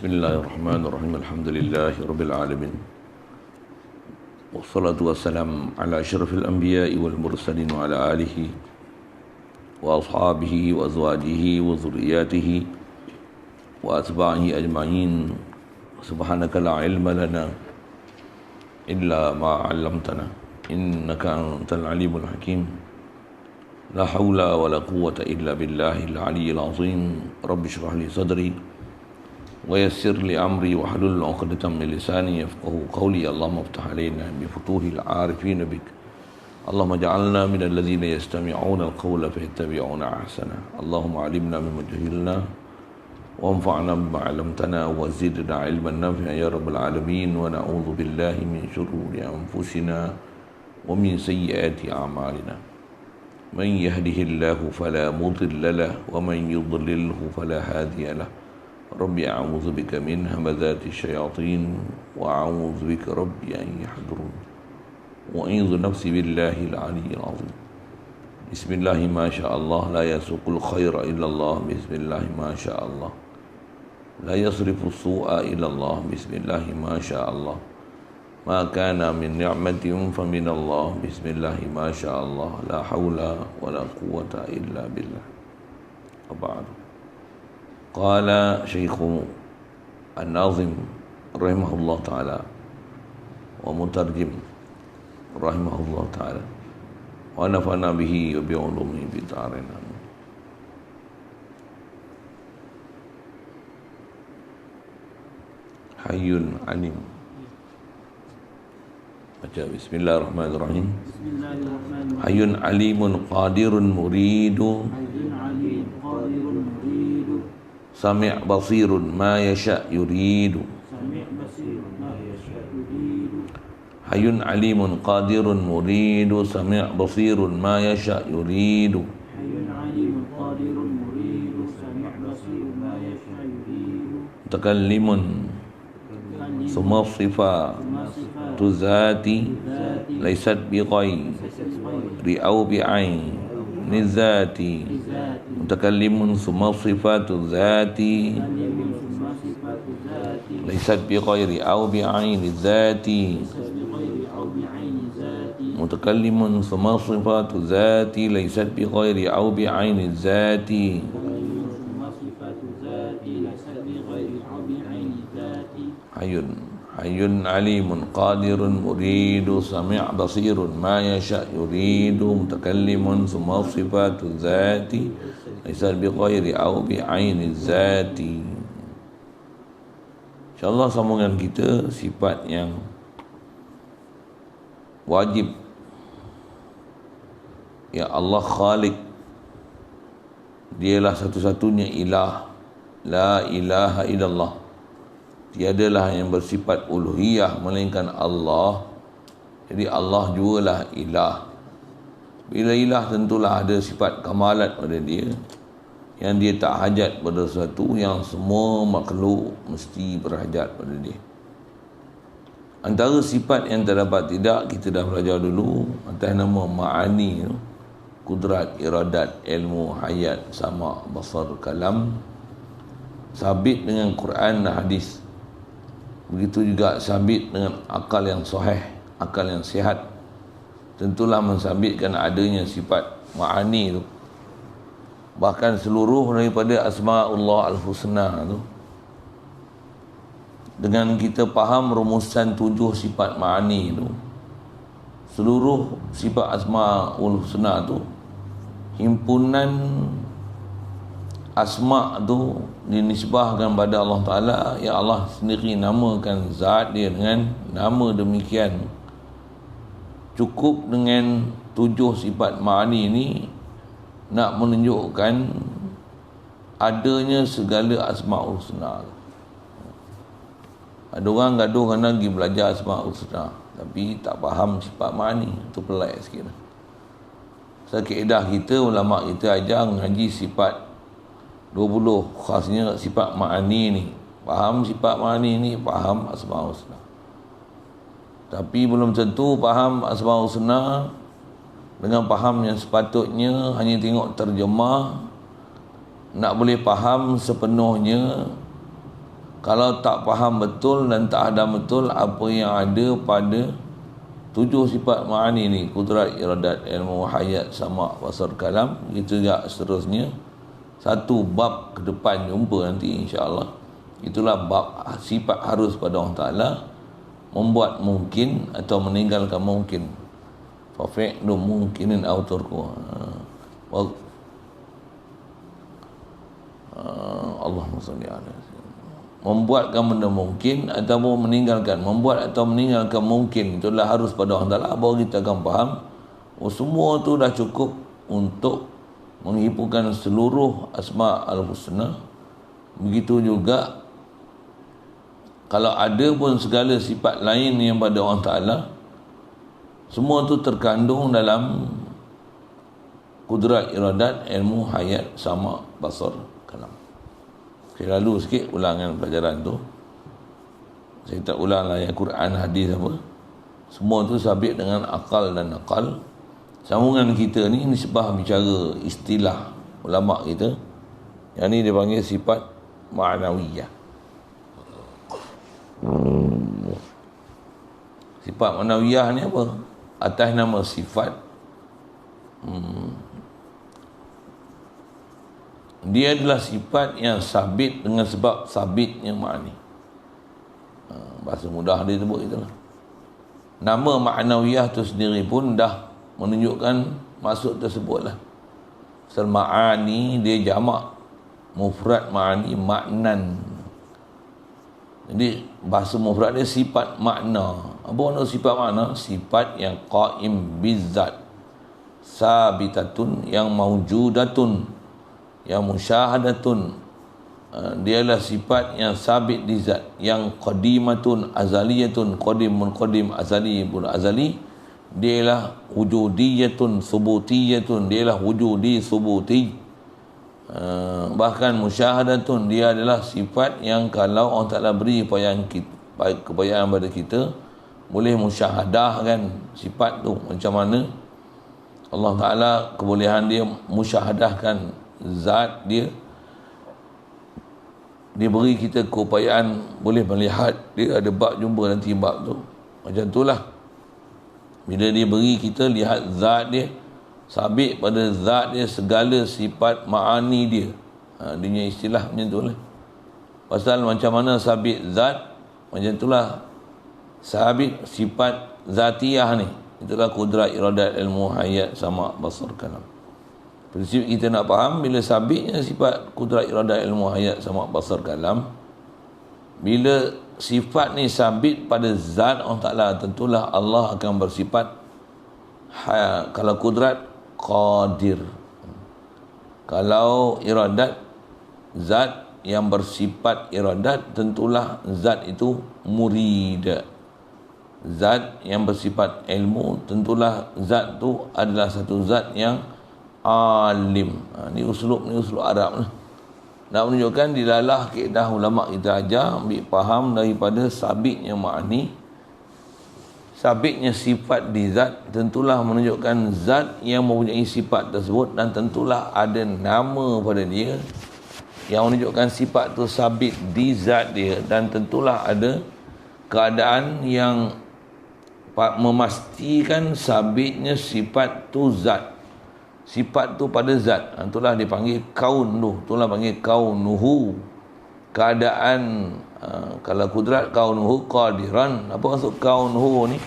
Bismillahirrahmanirrahim. Alhamdulillahi rabbil alamin. Wassalatu wassalamu ala asyrafil anbiya'i wal mursalin wa ala alihi wa ashabihi wa azwajihi wa dhurriyyatihi wa atba'ihi ajma'in. Subhanaka la ilma lana illa ma 'allamtana innaka antal alimul hakim. La haula wa la quwwata illa billahil aliyyil azim. Rabbi shrah li sadri wa yassir li amri wa hlul 'uqdatam min lisani yafqahu qawli. Allahumma iftah alaina bi futuhil 'arifin bik. Allahumma ja'alna minal ladzina yastami'una al-qawla fayattabi'una ahsana. Allahumma 'allimna mimma jahilna wanfa'na bima 'allamtana wa zidna 'ilman nafi'an ya rabbal alamin. Wa na'udzu billahi min shururi anfusina wa min sayyiati a'malina. Man yahdihillahu fala mudilla lahu wa man yudlilhu fala hadiya lahu. Rabbi a'udzu bika min hamazati syayatin wa a'udzu bika rabbi an yahdurun. Wa a'udzu nafsi billahi al-'aliyyil 'azim. Bismillahi ma sya'allah la yasuqul khaira illa Allah. Bismillahi ma sya'allah la yasrifu su'a illa Allah. Bismillahi ma sya'allah ma kana min ni'matin fa min Allah. Bismillahi ma sya'allah la haula wa la quwwata illa billah. Ba'du. Qala Syekhu An-Nazim rahimahullah ta'ala wa mutarjim rahimahullah ta'ala wa nafa'na bihi wa bi'ulumihi bita'arina. Hayyun alim. Baca bismillahirrahmanirrahim. Hayyun alimun qadirun muridu. Sami' basirun ma yasha' yuridu. Hayyun alimun qadirun muridu. Sami' basirun ma yasha' yuridu. Mutakallimun summa sifatu zati laysat bighayri aw bi'aini zati. Mutakallimun summa sifatu zati laysat bighayri aw bi'aini zati. Mutakallimun summa sifatu zati laysat bighayri aw bi'aini zati. Hayyun alimun qadirun muridu. Sami' basirun ma yasha' yuridu. Mutakallimun summa sifatu zati laysat bighayri aw bi'aini zati. InsyaAllah sambungan kita sifat yang wajib. Ya Allah Khaliq, dialah satu-satunya ilah. La ilaha illallah, tiadalah yang bersifat uluhiyah melainkan Allah. Jadi Allah jugalah ilah. Bila ilah tentulah ada sifat kamalat pada dia, yang dia tak hajat pada sesuatu yang semua makhluk mesti berhajat pada dia. Antara sifat yang terdapat tidak, kita dah belajar dulu, atas nama ma'ani, kudrat, iradat, ilmu, hayat, sama, basar, kalam, sabit dengan Quran dan hadis. Begitu juga sabit dengan akal yang sahih, akal yang sihat. Tentulah mensabitkan adanya sifat ma'ani tu. Bahkan seluruh daripada asma'ullah al-husna tu, dengan kita faham rumusan 7 sifat ma'ani tu, seluruh sifat asma'ul husna tu, himpunan asma' tu dinisbahkan pada Allah Ta'ala. Ya Allah sendiri namakan zat dia dengan nama demikian. Cukup dengan 7 sifat ma'ani ni nak menunjukkan adanya segala asma'ul husna. Ada orang gaduh kerana pergi belajar asma'ul husna tapi tak faham sifat ma'ani. Itu pelik sikit. Kaedah kita, ulama kita ajar ngaji sifat 20, khasnya sifat ma'ani ni. Faham sifat ma'ani ni, faham asma'ul husna. Tapi belum tentu faham asma'ul husna dengan faham yang sepatutnya. Hanya tengok terjemah, nak boleh faham sepenuhnya Kalau tak faham betul dan tak ada betul apa yang ada pada 7 sifat ma'ani ni, kudrat, iradat, ilmu, hayat, sama, basar, kalam, gitu juga seterusnya. Satu bab ke depan jumpa nanti insya-Allah. Itulah bab sifat harus pada Allah Ta'ala, membuat mungkin atau meninggalkan mungkin. Fa fi'lu mungkinin aw turku. Allahumma salli ala. Membuatkan benda mungkin ataupun meninggalkan. Membuat atau meninggalkan mungkin, itulah harus pada Allah Ta'ala. Baru kita akan faham, semua tu dah cukup untuk menghiburkan seluruh asma al-husna. Begitu juga kalau ada pun segala sifat lain yang pada Allah Ta'ala, semua tu terkandung dalam kudrat, iradat, ilmu, hayat, sama, basar, kalam. Saya lalu sikit ulangan pelajaran tu. Saya tak ulang lah ayat Quran, hadis apa. Semua tu sabit dengan akal dan nakal. Sambungan kita ni nisbah bicara istilah ulama kita. Yang ni dia panggil sifat ma'nawiyah. Sifat ma'nawiyah ni apa? Atas nama sifat, dia adalah sifat yang sabit dengan sebab sabitnya ma'ani. Bahasa mudah dia sebut itulah. Nama ma'nawiyah tu sendiri pun dah menunjukkan maksud tersebut lah. Pasal ma'ani dia jamak, mufrad ma'ani, maknan. Jadi bahasa mufrad dia sifat makna. Apa makna sifat makna? Sifat yang qaim bizzat, sabitatun, yang maujudatun, yang musyahadatun. Dia adalah sifat yang sabit di zat, yang qadimatun, azaliyatun, qadimun qadim, azali pun azali. Dia adalah wujudiyatun, subutiyatun, dia adalah wujudi, subuti. Bahkan musyahadatun, dia adalah sifat yang kalau Allah Ta'ala beri kebayaan pada kita, boleh musyahadah kan sifat tu. Macam mana Allah Ta'ala kebolehan dia musyahadahkan zat dia. Dia beri kita keupayaan boleh melihat dia, ada bab jumpa nanti bab tu. Macam itulah, bila dia beri kita lihat zat dia, sabit pada zat dia segala sifat ma'ani dia. Dia punya istilah macam tu lah. Pasal macam mana sabit zat, macam itulah sabit sifat zatiyah ni. Itulah kudrat, iradat, ilmu, hayat, sama, basar, kalam. Prinsip kita nak faham, bila sabitnya sifat kudrat, iradat, ilmu, hayat, sama, basar, kalam, bila sifat ni sabit pada zat Allah Ta'ala, tentulah Allah akan bersifat kalau kudrat, qadir. Kalau iradat, zat yang bersifat iradat, tentulah zat itu murid. Zat yang bersifat ilmu, tentulah zat tu adalah satu zat yang alim. Ni uslub Arab lah. Nak menunjukkan dilalah kaedah ulama kita ajar, ambil faham daripada sabitnya ma'ani, sabitnya sifat di zat, tentulah menunjukkan zat yang mempunyai sifat tersebut, dan tentulah ada nama pada dia yang menunjukkan sifat tu sabit di zat dia, dan tentulah ada keadaan yang memastikan sabitnya sifat tu zat, sifat tu pada zat. Itulah dipanggil kaun tu, itulah panggil kaunuhu, keadaan. Kalau kudrat, kaunuhu qadiran. Apa maksud kaunuhu ni?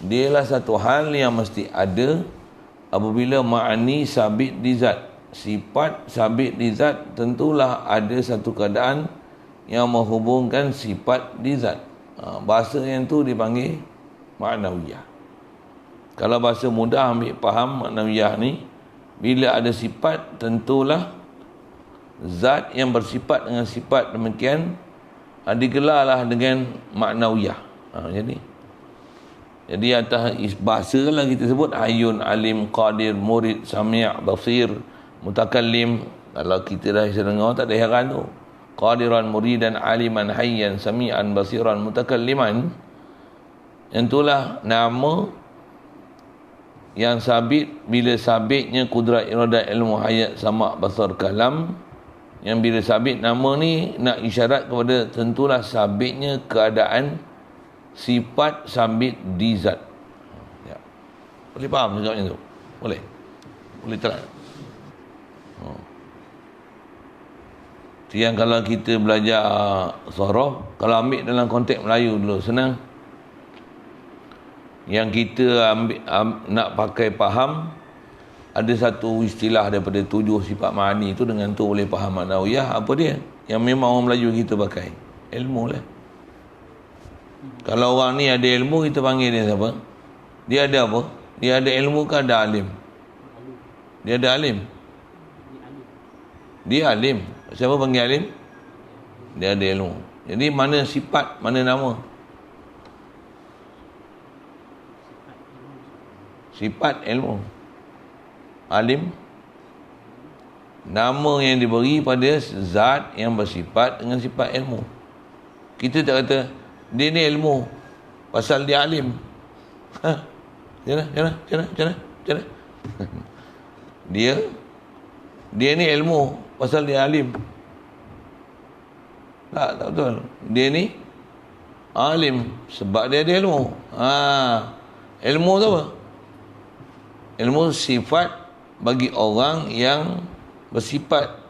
Dia lah satu hal yang mesti ada apabila ma'ani sabit di zat, sifat sabit di zat, tentulah ada satu keadaan yang menghubungkan sifat di zat. Bahasa yang tu dipanggil ma'nawiyah. Kalau bahasa mudah ambil faham ma'nawiyah ni, bila ada sifat, tentulah zat yang bersifat dengan sifat demikian digelarlah dengan ma'nawiyah. Jadi atas bahasa lah kita sebut hayyun, alim, qadir, murid, sami', basir, mutakallim. Kalau kita dah dengar tak ada heran tu. Qadiran, muridan, aliman, hayyan, sami'an, basiran, mutakalliman. Yang itulah nama yang sabit bila sabitnya kudrat, iradat, ilmu, hayat, sama, basar, kalam. Yang bila sabit nama ni nak isyarat kepada tentulah sabitnya keadaan sifat sabit di zat. Ya. Boleh faham sebabnya tu? Boleh? Boleh tak? Yang kalau kita belajar sorof, kalau ambil dalam konteks Melayu dulu, senang. Yang kita nak pakai faham, ada satu istilah daripada 7 sifat ma'ani tu, dengan tu boleh faham maknawiyah. Apa dia? Yang memang orang Melayu kita pakai. Ilmu lah. Kalau orang ni ada ilmu, kita panggil dia siapa? Dia ada apa? Dia ada ilmu ke ada alim? Dia ada alim. Dia alim. Siapa panggil alim? Dia ada ilmu. Jadi mana sifat, mana nama? Sifat ilmu. Alim. Nama yang diberi pada zat yang bersifat dengan sifat ilmu. Kita tak kata dia ni ilmu pasal dia alim. Macam mana? Dia ni ilmu pasal dia alim. Tak betul. Dia ni alim sebab dia ada ilmu. Ilmu tu apa? Ilmu sifat bagi orang yang bersifat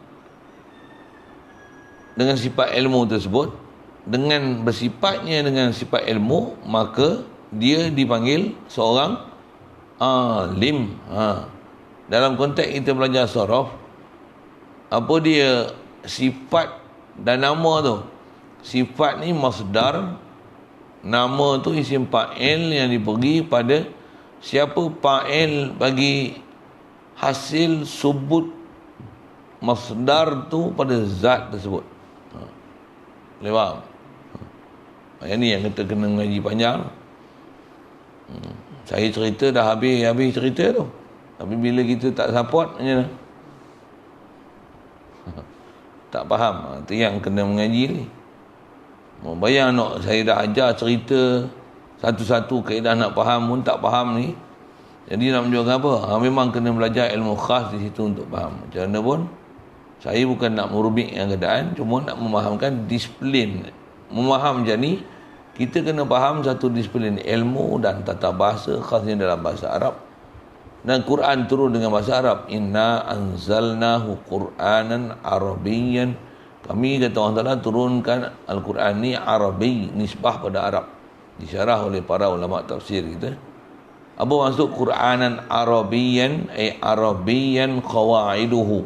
dengan sifat ilmu tersebut. Dengan bersifatnya dengan sifat ilmu, maka dia dipanggil seorang alim. Dalam konteks kita belajar sorof, apa dia sifat dan nama tu? Sifat ni masdar, nama tu isim fa'il yang diberi pada siapa fa'il bagi hasil subut masdar tu pada zat tersebut. Boleh faham? Yang ni yang kita kena mengaji panjang. Saya cerita dah habis cerita tu. Tapi bila kita tak support, macam mana? Tak faham. Itu yang kena mengaji ni. Bayang nak saya dah ajar cerita satu-satu kaedah nak faham pun tak faham ni. Jadi nak menunjukkan apa? Memang kena belajar ilmu khas di situ untuk faham. Macam mana pun, saya bukan nak merubikkan keadaan, cuma nak memahamkan disiplin. Memaham macam ni, kita kena faham satu disiplin ilmu dan tata bahasa, khasnya dalam bahasa Arab. Dan Quran turun dengan bahasa Arab. Inna anzalnahu Qur'anan Arabiyyan. Kami, kata Allah Ta'ala, turunkan Al-Quran ni Arabi, nisbah pada Arab. Disyarah oleh para ulama tafsir kita. Apa maksud Qur'anan Arabiyyan? Arabiyyan qawaiduhu.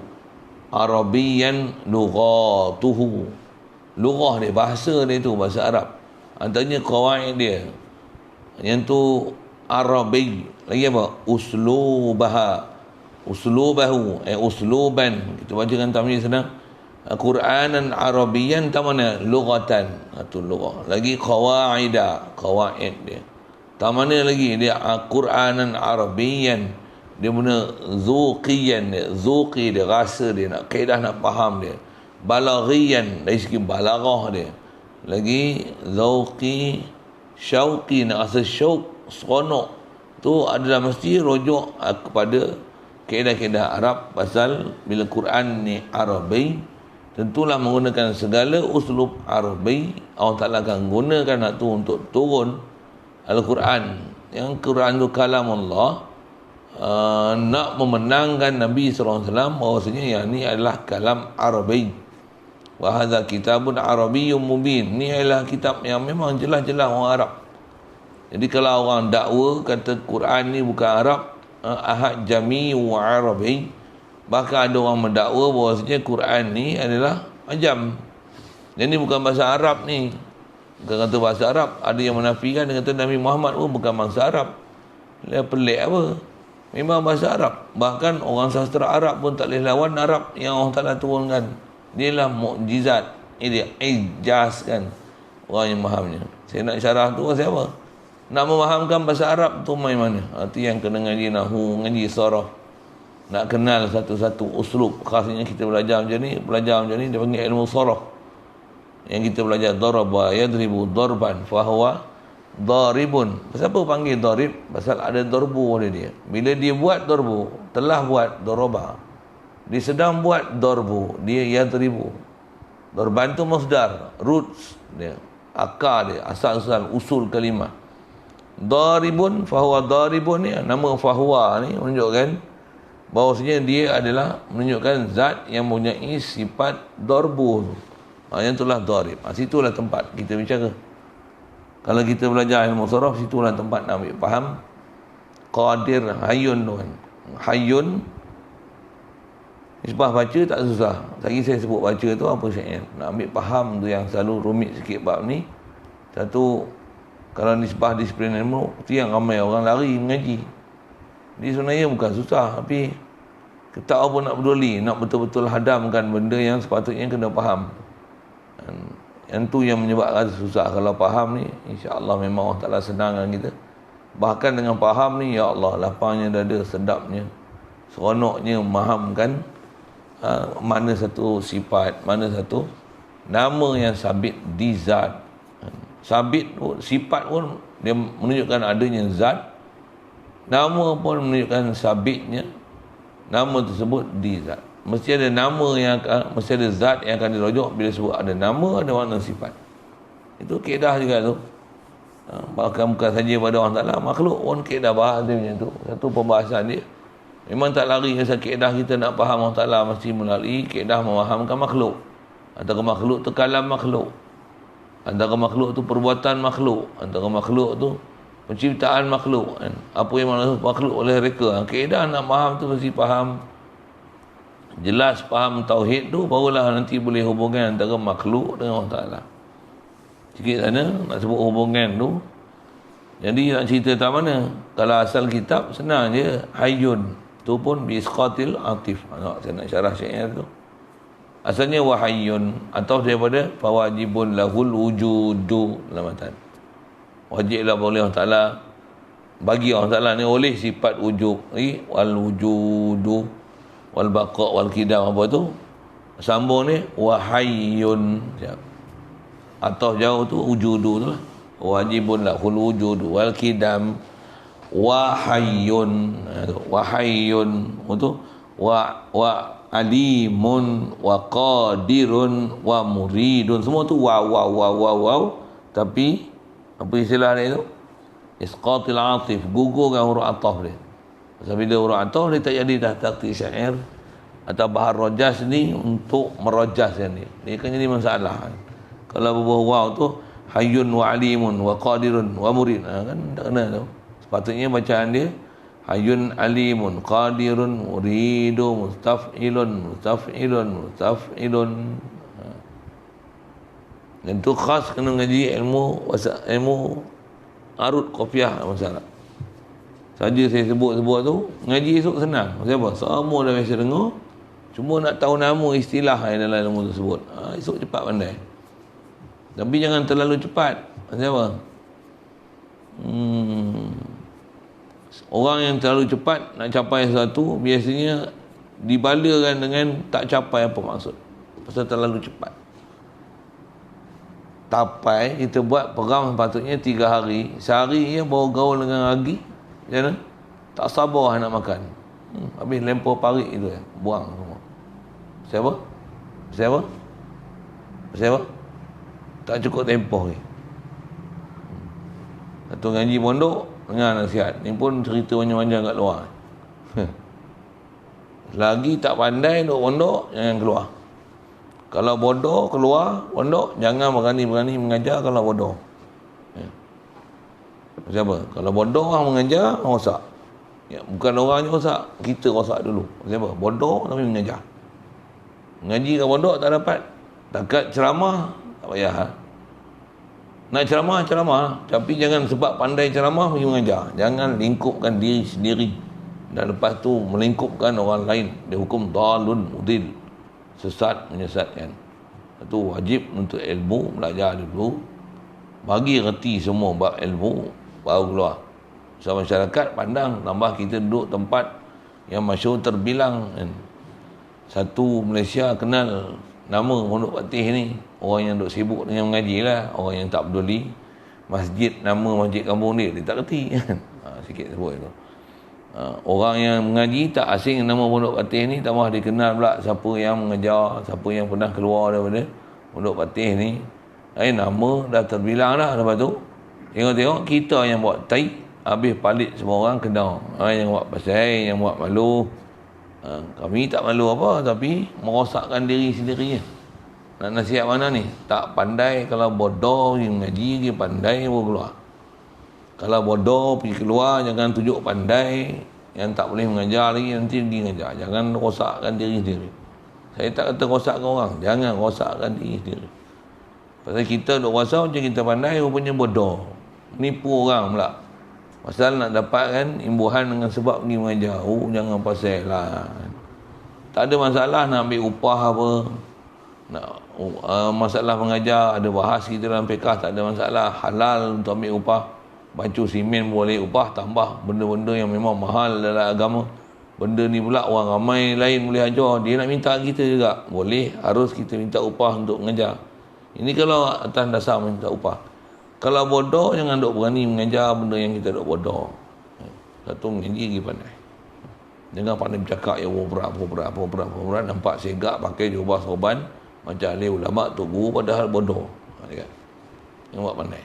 Arabiyyan lughatuhu. Lughah dia, bahasa dia tu, bahasa Arab. Antaranya qawaid dia. Yang tu Arabi. Lagi apa? Uslubaha. Uslubahu. Usluban. Kita baca dengan tamyiz senang. Qur'anan Arabiyyan tak mana? Lughatan. Itu lughah. Lagi qawaida. Qawaid dia. Tak mana lagi? Dia Qur'anan Arabiyyan. Dia guna zuqiyan dia. Zuqi dia, rasa dia. Nak kaedah, nak faham dia. Balaghiyan. Dari segi balaghah dia. Lagi zauqi, syauqi, nak rasa syauq, seronok. Tu adalah mesti rujuk kepada kaedah-kaedah Arab. Pasal bila Quran ni Arabi, tentulah menggunakan segala uslub Arabi. Allah Ta'ala akan gunakan hak tu untuk turun Al-Quran. Yang Quran tu kalam Allah, nak memenangkan Nabi SAW bahawasanya yang ni adalah kalam Arabi. Wa hadza kitabun arabiyyun mubin. Ni adalah kitab yang memang jelas-jelas orang Arab. Jadi kalau orang dakwa kata Quran ni bukan Arab, ahad jami wa arabi, bahkan ada orang mendakwa bahawasanya Quran ni adalah ajam. Jadi bukan bahasa Arab ni. Bukan kata bahasa Arab. Ada yang menafikan, dia kata Nabi Muhammad pun bukan bangsa Arab. Dia pelik apa? Memang bahasa Arab. Bahkan orang sastra Arab pun tak boleh lawan Arab yang Allah Ta'ala turunkan. Dia lah mukjizat. Ini dia ijaz kan, orang yang fahamnya. Saya nak syarah tu siapa? Nak memahamkan bahasa Arab tu main mana? Itu yang kena ngaji nahu, ngaji saraf. Nak kenal satu-satu uslub. Khasnya kita belajar macam ni, dia panggil ilmu saraf. Yang kita belajar daraba yadribu darban fahuwa daribun. Pasal apa panggil darib? Pasal ada darbu oleh dia. Bila dia buat darbu, telah buat daraba. Dia sedang buat darbu, dia yadribu. Darban tu masdar, roots dia, akar dia, asal-asal usul kalimah. Daribun, fahuwa daribun ni, nama fahuwa ni menunjukkan bahawasanya dia adalah menunjukkan zat yang mempunyai sifat darbu tu. Yang itulah darib. Situlah tempat kita bicara. Kalau kita belajar ilmu saraf, situlah tempat nak ambil faham qadir hayyun tu kan. Hayyun nisbah baca tak susah. Lagi saya sebut baca tu apa syair. Nak ambil faham tu yang selalu rumit sikit bab ni. Satu, kalau nisbah disiplin ilmu, tu yang ramai orang lari mengaji. Dia sebenarnya bukan susah, tapi tak apa nak peduli, nak betul-betul hadamkan benda yang sepatutnya kena faham. Yang tu yang menyebabkan susah. Kalau faham ni, insya-Allah memang Allah Ta'ala senangkan kita. Bahkan dengan faham ni, ya Allah, lapangnya dada, sedapnya, seronoknya memahamkan mana satu sifat, mana satu nama yang sabit di zat. Sabit pun, sifat pun dia menunjukkan adanya zat. Nama pun menunjukkan sabitnya nama tersebut di zat. Mesti ada nama yang akan, mesti ada zat yang akan dirujuk bila sebut ada nama, ada makna sifat. Itu kaedah juga tu. Bahkan bukan saja pada orang Ta'ala, makhluk pun kaedah bahas dia macam tu. Satu pembahasan dia. Memang tak lari asal kaedah kita nak faham Allah Ta'ala, mesti melalui kaedah memahamkan makhluk. Antara makhluk tu kalam makhluk. Antara makhluk tu perbuatan makhluk. Antara makhluk tu penciptaan makhluk. Apa yang makhluk oleh mereka. Kaedah nak faham tu mesti faham. Jelas faham tauhid tu, barulah nanti boleh hubungan antara makhluk dengan Allah Ta'ala. Sikit sana nak sebut hubungan tu. Jadi nak cerita tak mana. Kalau asal kitab senang je. Hayyun tu pun biisqatil atif. Saya nak syarah syair tu. Asalnya wahayyun, atau daripada fawajibun lahul wujudu lamatan. Wajiblah boleh Allah Ta'ala, bagi Allah Ta'ala ni oleh sifat wujud. Wal wujudu wal baqa wal qidam, apa tu? Sambung ni wahayyun. Atau jauh tu wujudu tu lah. Wajibun lahul wujudu wal qidam wahayyun. Wahayyun itu wa alimun wa qadirun wa muridun, semua tu wow. Tapi apa istilah dia tu? Isqatil atif, gugurkan huruf ataf dia. Sebab bila huruf ataf dia tak jadi dah taktik syair atau bahar rojas ni untuk merojaskan dia. Dia kan jadi masalah. Kalau berbuah wow tu hayyun wa alimun wa qadirun wa murid, kan tak kena tu. Sepatutnya bacaan dia hayyun alimun qadirun muridu mustaf'ilun. Dan tu khas kena ngaji ilmu arut qafiah masalah. Saja saya sebut tu, ngaji esok senang. Siapa? Semua dah biasa dengar. Cuma nak tahu nama istilah yang dalam ilmu tersebut. Esok cepat pandai. Tapi jangan terlalu cepat. Siapa? Orang yang terlalu cepat nak capai sesuatu biasanya dibalakan dengan tak capai apa maksud. Pasal terlalu cepat. Tapai kita buat peram patutnya 3 hari. Sehari ya bawa gaul dengan lagi. Macam mana? Tak sabar nak makan. Habis lempar parik itu buang semua. Siapa? Tak cukup tempoh ni. Satu ngaji pondok dengar nasihat. Ni pun cerita panjang-panjang kat luar. Lagi tak pandai duk pondok, jangan keluar. Kalau bodoh keluar pondok, jangan berani-berani mengajar kalau bodoh. Siapa? Kalau bodoh orang mengajar, rosak. Bukan orangnya rosak, kita rosak dulu. Siapa? Bodoh tapi mengajar. Mengaji kat pondok tak dapat. Takat ceramah, tak payah. Nak ceramah, tapi jangan sebab pandai ceramah pergi mengajar. Jangan lingkupkan diri sendiri dan lepas tu melingkupkan orang lain. Dia hukum dalun mudil, sesat menyesatkan. Itu wajib untuk ilmu, belajar dulu, bagi reti semua bab ilmu, baru keluar. So masyarakat pandang, tambah kita duduk tempat yang masyhur terbilang kan. Satu Malaysia kenal nama Pondok Patih ni, orang yang duk sibuk dengan mengaji lah, orang yang tak peduli masjid, nama masjid kampung dia tak kerti kan. Sikit sebut itu. Orang yang mengaji tak asing nama Pondok Patih ni, tak mahu dikenal pula siapa yang mengajar, siapa yang pernah keluar daripada Pondok Patih ni. Nama dah terbilang dah. Lepas tu tengok-tengok kita yang buat taik, habis palit semua orang kena. Yang buat pasal, yang buat malu. Kami tak malu apa, tapi merosakkan diri sendiri. Nak nasihat mana ni? Tak pandai. Kalau bodoh pergi mengaji, dia pandai pun keluar. Kalau bodoh pergi keluar, jangan tunjuk pandai. Yang tak boleh mengajar lagi, nanti pergi mengajar. Jangan rosakkan diri sendiri. Saya tak kata rosakkan orang, jangan rosakkan diri sendiri. Pasal kita duk rasa macam kita pandai, rupanya bodoh. Nipu orang pula. Pasal nak dapatkan imbuhan dengan sebab pergi mengajar. Jangan pasal lah. Tak ada masalah nak ambil upah apa. Masalah mengajar, ada bahas kita dalam fiqah, tak ada masalah. Halal untuk ambil upah. Bancu simen boleh upah, tambah benda-benda yang memang mahal dalam agama. Benda ni pula orang ramai lain boleh ajar. Dia nak minta kita juga. Boleh, harus kita minta upah untuk mengajar. Ini kalau atas dasar minta upah. Kalau bodoh, jangan duk berani mengajar benda yang kita duk bodoh. Satu mengaji lagi pandai. Jangan pandai bercakap ya berat. Nampak segak pakai jubah sorban macam ahli ulama tu guru, padahal bodoh. Jangan buat pandai.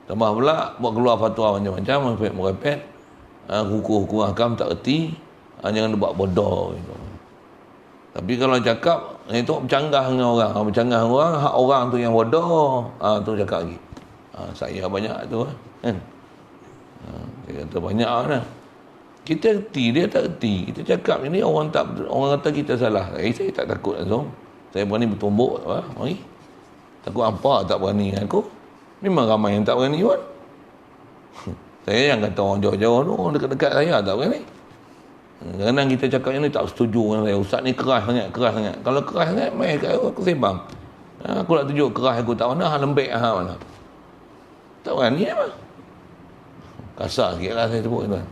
Tambah pula buat keluar fatwa macam-macam, merepet. Hukum hakam tak erti. Jangan buat bodoh gitu. Tapi kalau cakap itu bercanggah dengan orang. Bercanggah dengan orang, hak orang tu yang bodoh. Tu cakap lagi. Saya banyak tu dia kata banyak lah. Kita erti, dia tak erti. Kita cakap ini orang kata kita salah. Saya tak takut langsung. Saya berani bertumbuk. Mari. Takut apa tak berani dengan aku. Memang ramai yang tak berani pun. Saya yang kata orang jauh-jauh tu, orang dekat-dekat saya tak berani. Kadang kita cakap ni tak setuju dengan saya. Ustaz ni keras sangat. Kalau keras sangat, mai kat aku sembang. Aku nak tunjuk keras aku tak mana, lembek mana. Tak berani apa? Kasar sikit lah saya sebut tuan.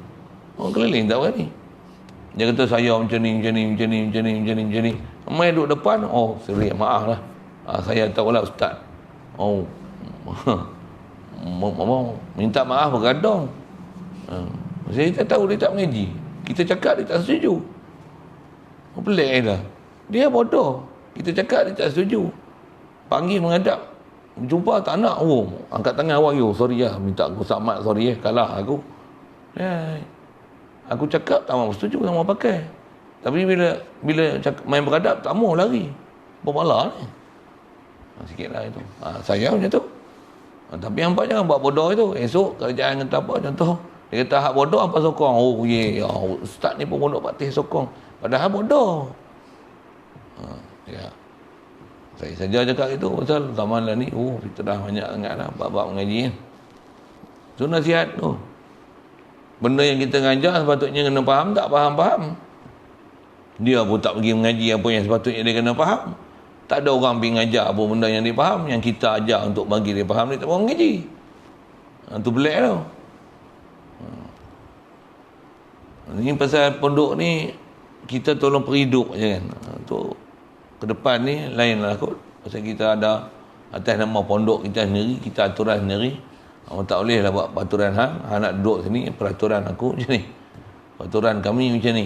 Orang keliling tak berani. Dia kata saya macam ni. Mai duduk depan, serius, maaf lah. Saya tahu lah ustaz. Minta maaf bergadang. Saya tak tahu dia tak mengaji. Kita cakap dia tak setuju. Pelik dah. Dia bodoh. Kita cakap dia tak setuju. Panggil menghadap. Jumpa tak nak. Angkat tangan awak. Sorry lah. Minta aku selamat. Sorry kalah aku. Aku cakap tak mau setuju. Tak mau pakai. Tapi bila cakap, main beradab tak mau lari. Bermalah ni. Sikit lah itu. Saya macam tu. Tapi hampa jangan buat bodoh itu. Esok kerjaan kata apa contoh. Dia kata hak bodoh apa sokong. Ustaz ni pun Pondok Patih sokong. Padahal bodoh. Saya saja cakap itu pasal zaman lah ni. Kita dah banyak sangat lah bab-bab mengaji. So nasihat tu. Benda yang kita ngajar sepatutnya kena faham, tak faham. Dia pun tak pergi mengaji apa yang sepatutnya dia kena faham. Tak ada orang pergi ngajar apa benda yang dia faham. Yang kita ajar untuk bagi dia faham, dia tak mahu mengaji. Tu pelik tu. Ini pasal pondok ni, kita tolong perhidup je kan. Tu ke depan ni lain lah kot. Pasal kita ada atas nama pondok kita sendiri, kita aturan sendiri. Tak boleh lah buat peraturan hang nak duduk sini, peraturan aku macam ni. Peraturan kami macam ni.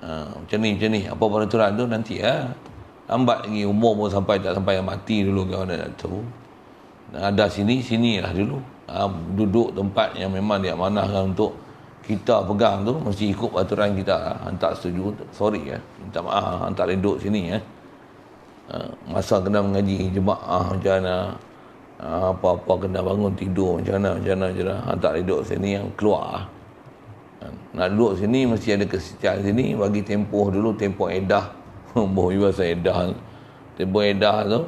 Macam ni. Apa peraturan tu nanti lambat lagi umur pun tak sampai mati dulu kau nak tahu. Ada sini lah dulu. Duduk tempat yang memang dia amanahkan untuk kita pegang tu, mesti ikut peraturan kita. Tak setuju, sorry minta maaf, tak boleh duduk sini masa kena mengaji jemaah macam mana, apa-apa kena bangun tidur macam mana, tak boleh duduk sini, yang keluar. Nak duduk sini mesti ada kesetiaan sini, bagi tempoh dulu, tempoh edah. Bahasa edah, tempoh edah tu,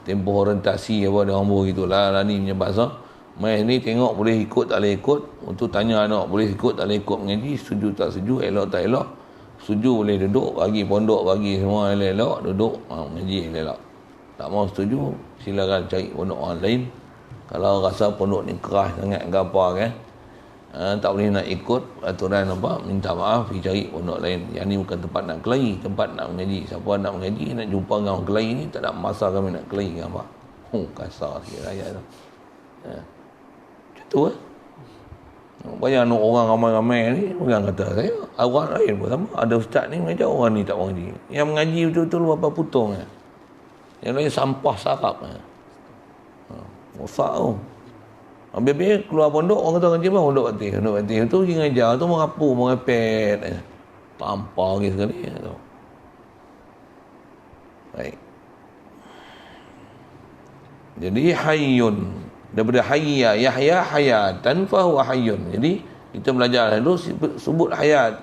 tempoh orientasi apa dia orang gitulah lah ni punya bahasa. Mai ni tengok boleh ikut tak boleh ikut. Untuk tanya anak boleh ikut tak boleh ikut mengaji, setuju tak setuju, elok tak elok. Setuju boleh duduk, bagi pondok, bagi semua elok duduk mengaji elok. Tak mau setuju, silakan cari pondok orang lain. Kalau rasa pondok ni keras sangat ke apa kan, tak boleh nak ikut aturan apa, minta maaf, pergi cari pondok lain. Yang ni bukan tempat nak kelahi, tempat nak mengaji. Siapa nak mengaji, nak jumpa dengan orang kelahi ni, tak ada masa kami nak kelahi dengan apa. Kasar sikit ayat tu. Macam tu Banyak orang ramai-ramai ni, orang kata, saya orang lain pun sama. Ada ustaz ni mengajar, orang ni tak mengaji. Yang mengaji betul-betul berapa putung. Yang lain sampah sarap. Rosak tu. Habis-habis keluar pondok, orang kata ngaji apa? Pondok Fatih. Pondok Fatih tu pergi ngajar tu merapu, merepet. Tampar lagi sekali. Baik. Jadi hayyun. Daripada hayya, Yahya hayatan fahuwa hayyun. Jadi kita belajar dulu sebut hayat.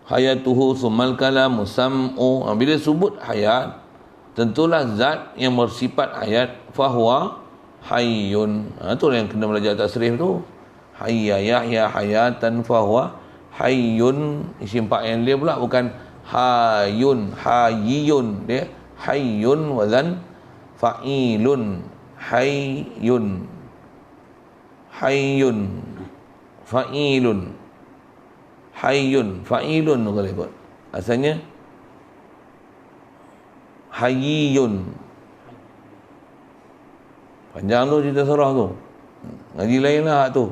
Hayatuhu summal kalamu sam'u. Bila sebut hayat, tentulah zat yang bersifat hayat fahuwa hayyun. Itu yang kena belajar tasrif tu. Hayya Yahya hayatan fahuwa hayyun. Isim fa'il dia pula bukan hayyun, hayyun. Dia hayyun wazan fa'ilun. Hayyun fa'ilun fa'ilun tu kalau ikut asalnya hayyun. Panjang tu cerita surah tu, ngaji lain lah tu,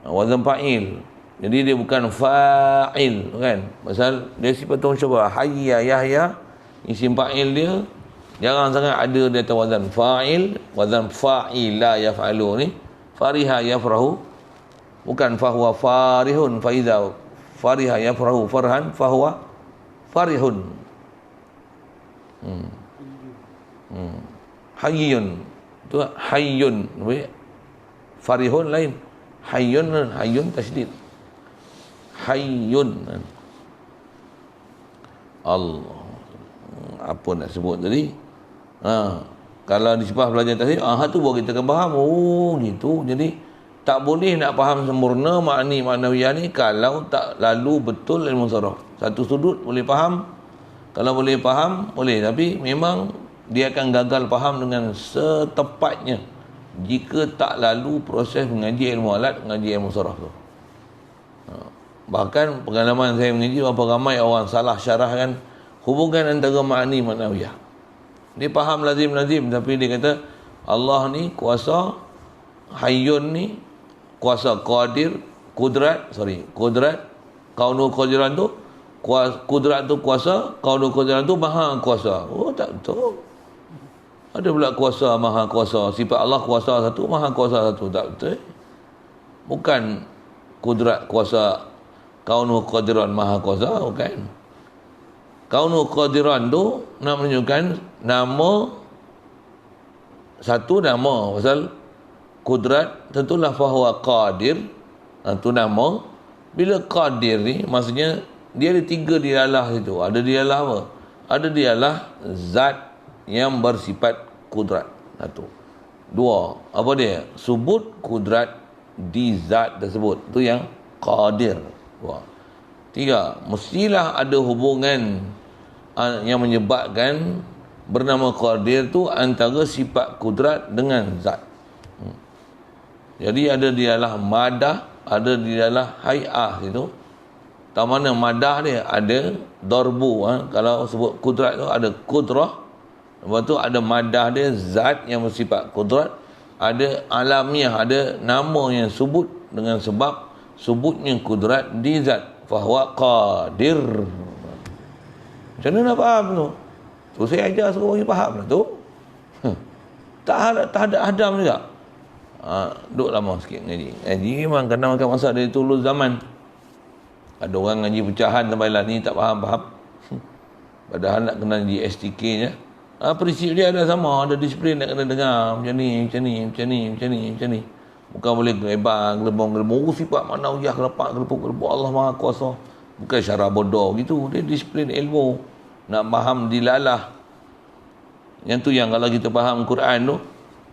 wazan fa'il. Jadi dia bukan fa'il kan, pasal dia sifat syabah. Hayya Yahya, isim fa'il dia jarang sangat ada di atas wazan fa'il. Wazan fa'ila yaf'alu ni, fariha yafrahu, bukan fahuwa farihun. Faiza fariha yafrahu farhan fahuwa farihun. Hayyun tu hayyun, farihun lain. Hayyun tasydid. Hayyun. Allah, apa nak sebut tadi? Kalau disebab belajar tafsir, tu baru kita akan faham. Oh gitu. Jadi tak boleh nak faham sempurna makni maknawiyah ni kalau tak lalu betul ilmu saraf. Satu sudut boleh faham, kalau boleh faham boleh, tapi memang dia akan gagal faham dengan setepatnya jika tak lalu proses mengaji ilmu alat, mengaji ilmu saraf tu. Bahkan pengalaman saya mengaji, berapa ramai orang salah syarahkan hubungan antara makni maknawiyah. Dia faham lazim-lazim, tapi dia kata Allah ni kuasa, hayyun ni kuasa qadir, kudrat, kaunu qadiran tu kudrat tu kuasa, kaunu qadiran tu maha kuasa. Oh tak betul. Ada pula kuasa maha kuasa, sifat Allah kuasa satu, maha kuasa satu. Tak betul. Bukan kudrat kuasa, kaunu qadiran maha kuasa, bukan. Kaunu qadiran tu nak menunjukkan nama, satu nama, pasal kudrat tentulah fahuwa qadir, itu nama. Bila qadir ni maksudnya dia ada tiga dialah situ. Ada dialah apa? Ada dialah zat yang bersifat kudrat. Satu. Dua, apa dia? Subut kudrat di zat tersebut. Itu yang qadir. Dua. Tiga, mestilah ada hubungan yang menyebabkan bernama qadir tu antara sifat kudrat dengan zat. Jadi ada dialah madah, ada dialah hay'ah itu. Tak mana madah dia ada darbu, kalau sebut kudrat tu ada kudrah. Lepas tu ada madah dia zat yang bersifat kudrat, ada alamiah, ada nama yang sebut dengan sebab sebutnya kudrat di zat, fahuwa qadir. Macam mana nak faham tu? Tu saya ajar suruh orang faham lah tu. Tak ada hadam juga. Duduk lama sikit ngaji. Ngaji memang kena makan masa dari dulu zaman. Ada orang ngaji pecahan sampai lah ni tak faham-faham. Padahal nak kena di STK je. Prinsip dia ada sama, ada disiplin nak kena dengar. Macam ni. Bukan boleh gelebang, gelembung. Sifat mana ujah, gelepuk Allah Maha Kuasa. Bukan syarah bodoh gitu. Dia disiplin ilmu. Nak faham dilalah. Yang tu yang kalau kita faham Quran tu,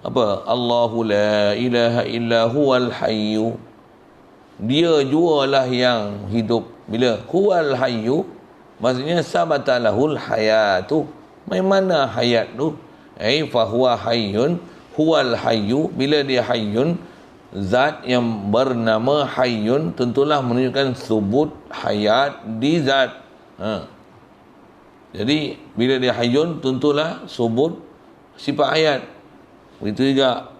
apa? Allahu la ilaha illa huwal hayyu. Dia jualah yang hidup. Bila huwal hayyu, maksudnya sabatalahul hayatu. Mana hayat tu? Fahuwa hayyun, huwal hayyu. Bila dia hayyun, zat yang bernama hayyun tentulah menunjukkan subut hayat di zat. Jadi bila dia hayyun tentulah subut sifat hayat. Begitu juga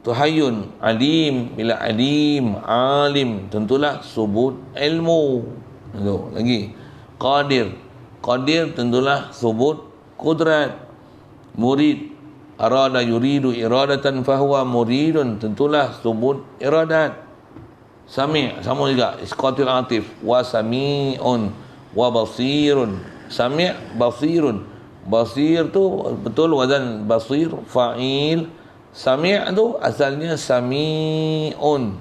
tu hayyun. Alim, bila alim, alim, tentulah subut ilmu. Tu lagi. Qadir, qadir tentulah subut kudrat. Murid, arada yuridu iradatan fahuwa muridun, tentulah subut iradat. Sami' sama juga, isqatil atif. Wa sami'un wa basirun. Sami' basirun. Basir tu betul wazan basir fa'il. Sami' tu asalnya sami'un.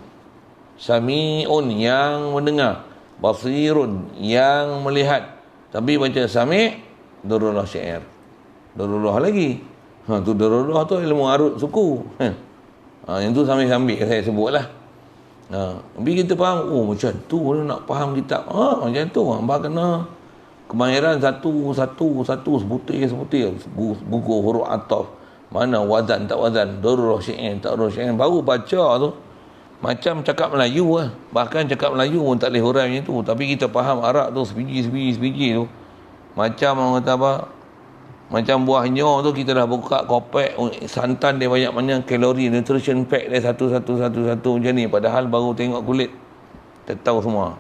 Sami'un yang mendengar. Basirun yang melihat. Tapi baca sami' darurah syair. Darurah lagi. Tu darurah tu ilmu arut suku. Yang tu sambil-sambil saya sebutlah. Tapi kita faham, macam tu nak faham kitab. Macam tu. Abang kena kemahiran satu sebutir buku huruf ataf, mana wazan tak wazan, darurah syair tak darurah syair, baru baca tu macam cakap Melayu lah. Bahkan cakap Melayu pun tak boleh hurai macam tu, tapi kita faham Arab tu sebiji tu. Macam orang kata apa, macam buah nyor tu kita dah buka kopek, santan dia banyak kalori, nutrition pack dia satu macam ni, padahal baru tengok kulit tak tahu semua.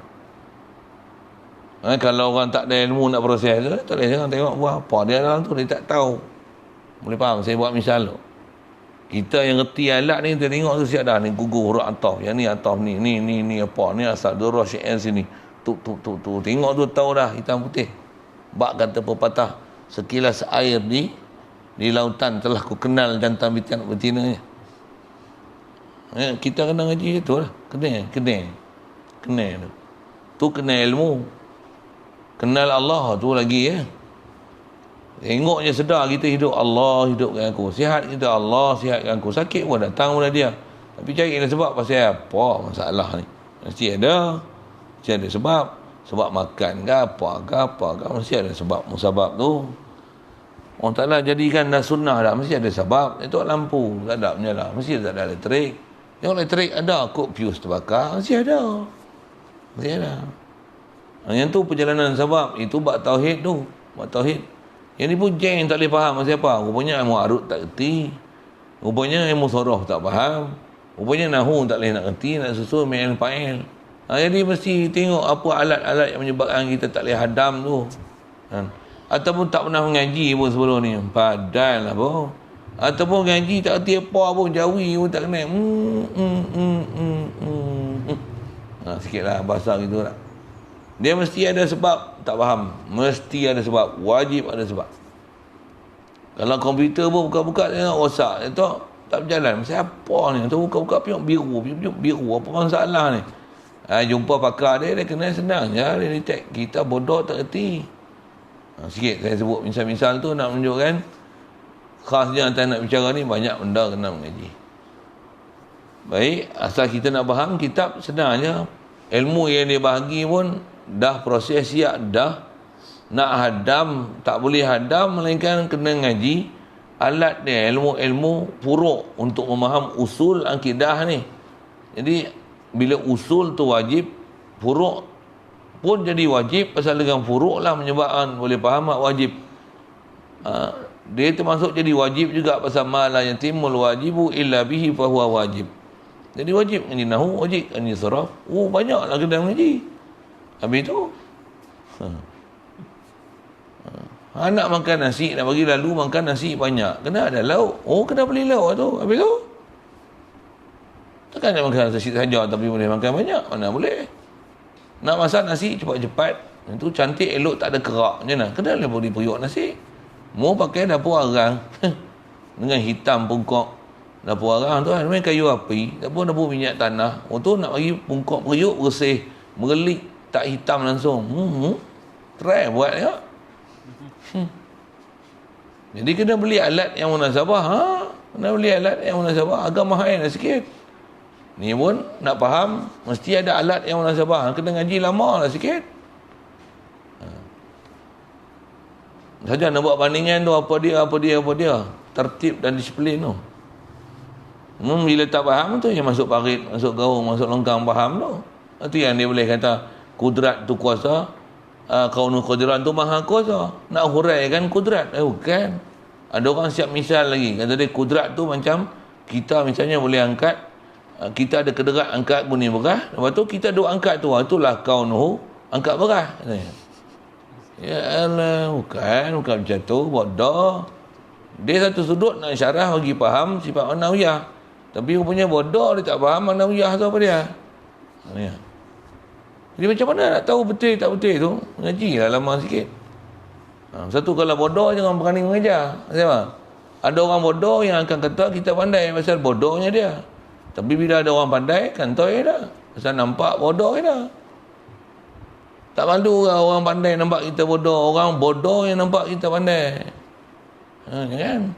Kalau orang tak ada ilmu nak proses tu, tak boleh jangan tengok buah apa dia dalam tu, dia tak tahu. Boleh faham? Saya buat misal tu. Kita yang reti alat ni, kita tengok tu siap dah ni gugur huruf ataf. Yang ni ataf ni apa? Ni asal darurah syair sini. Tu. Tengok tu tahu dah hitam putih. Bak kata pepatah, sekilas air di lautan telah ku kenal jantan betinanya. Kita kena ngaji tu lah. Kena tu. Tu kena ilmu. Kenal Allah tu lagi ya. Tengok je sedar kita hidup, Allah hidupkan aku. Sihat kita, Allah sihatkan aku. Sakit pun datang pada dia. Tapi cari sebab pasal apa masalah ni. Mesti ada sebab. Sebab makan ke apa ke. Mesti ada sebab, musabab tu. Orang Ta'ala jadikan dah sunnah dah. Mesti ada sebab. Itu lampu tak ada menyala. Mesti tak ada elektrik. Yang elektrik ada, kok fuse terbakar. Mesti ada. Yang tu perjalanan sebab. Itu bab tauhid tu. Bab tauhid. Yang ni pun jeng tak boleh faham pasal apa. Rupanya ilmu arut tak kerti. Rupanya ilmu soroh tak faham. Rupanya nahu tak boleh nak kerti. Nak susun main fa'il. Jadi mesti tengok apa alat-alat yang menyebabkan kita tak boleh hadam tu. Ataupun tak pernah mengaji pun sebelum ni. Padahal lah pun. Ataupun mengaji tak kerti apa pun. Jawi pun tak kenal. Sikit lah bahasa gitu lah. Dia mesti ada sebab, tak faham. Mesti ada sebab, wajib ada sebab. Kalau komputer pun buka-buka tengok rosak, itu tak berjalan. Mesti apa ni? Tu buka-buka piuk biru. Apa masalah ni? Jumpa pakar dia kena senang je. Dia detect. Kita bodoh tak erti. Sikit saya sebut misal-misal tu nak menunjukkan khasnya antara nak bicara ni banyak benda kena mengaji. Baik, asal kita nak faham kitab senang je. Ilmu yang dia bahagi pun dah proses siap dah. Nak hadam tak boleh hadam melainkan kena ngaji alat dia, ilmu furuk untuk memaham usul akidah ni. Jadi bila usul tu wajib, furuk pun jadi wajib. Pasal dengan furuk lah menyebabkan boleh faham wajib. Dia termasuk jadi wajib juga pasal ma la yatimul wajibu illa bihi fahuwa wajib. Jadi wajib ngaji nahu, wajib ngaji saraf. Banyaklah kena ngaji. Habis tu anak makan nasi, nak bagi lalu makan nasi banyak, kena ada lauk. Kena beli lauk tu. Habis tu takkan nak makan nasi saja tapi boleh makan banyak. Mana boleh. Nak masak nasi cepat-cepat, itu cantik elok tak ada kerak, macam mana? Kena boleh periuk nasi. Mau pakai dapur arang dengan hitam pungkok. Dapur arang tu memang kayu api, dapur minyak tanah. Tu nak bagi pungkok periuk bersih, merelik, tak hitam langsung. Try buat ya. Jadi kena beli alat yang munasabah. Kena beli alat yang munasabah. Agak mahal lah sikit. Ni pun nak faham mesti ada alat yang munasabah. Kena ngaji lama lah sikit. Saja nak buat bandingan tu apa dia. Tertib dan disiplin tu. Bila tak faham tu yang masuk parit, masuk gaung, masuk longkang faham tu. Itu yang dia boleh kata kudrat tu kuasa, kaunu qudran tu maha kuasa. Nak huraikan kudrat, bukan. Ada orang siap misal lagi, kata dia kudrat tu macam kita misalnya boleh angkat, kita ada kederat angkat bunyi beras, lepas tu kita duk angkat tu, itulah kaunuhu angkat beras. Ya Allah, bukan macam tu, bodoh. Dia satu sudut nak syarah bagi faham sifat ma'nawiyah, tapi rupanya bodoh, dia tak faham ma'nawiyah tu apa dia. Ya. Jadi macam mana nak tahu betul tak betul tu? Ngajilah lama sikit. Satu, kalau bodoh jangan berani mengajar. Siapa? Ada orang bodoh yang akan kata kita pandai pasal bodohnya dia. Tapi bila ada orang pandai, kantoi dah. Pasal nampak bodoh dah. Tak malu lah orang pandai nampak kita bodoh. Orang bodoh yang nampak kita pandai. Kan?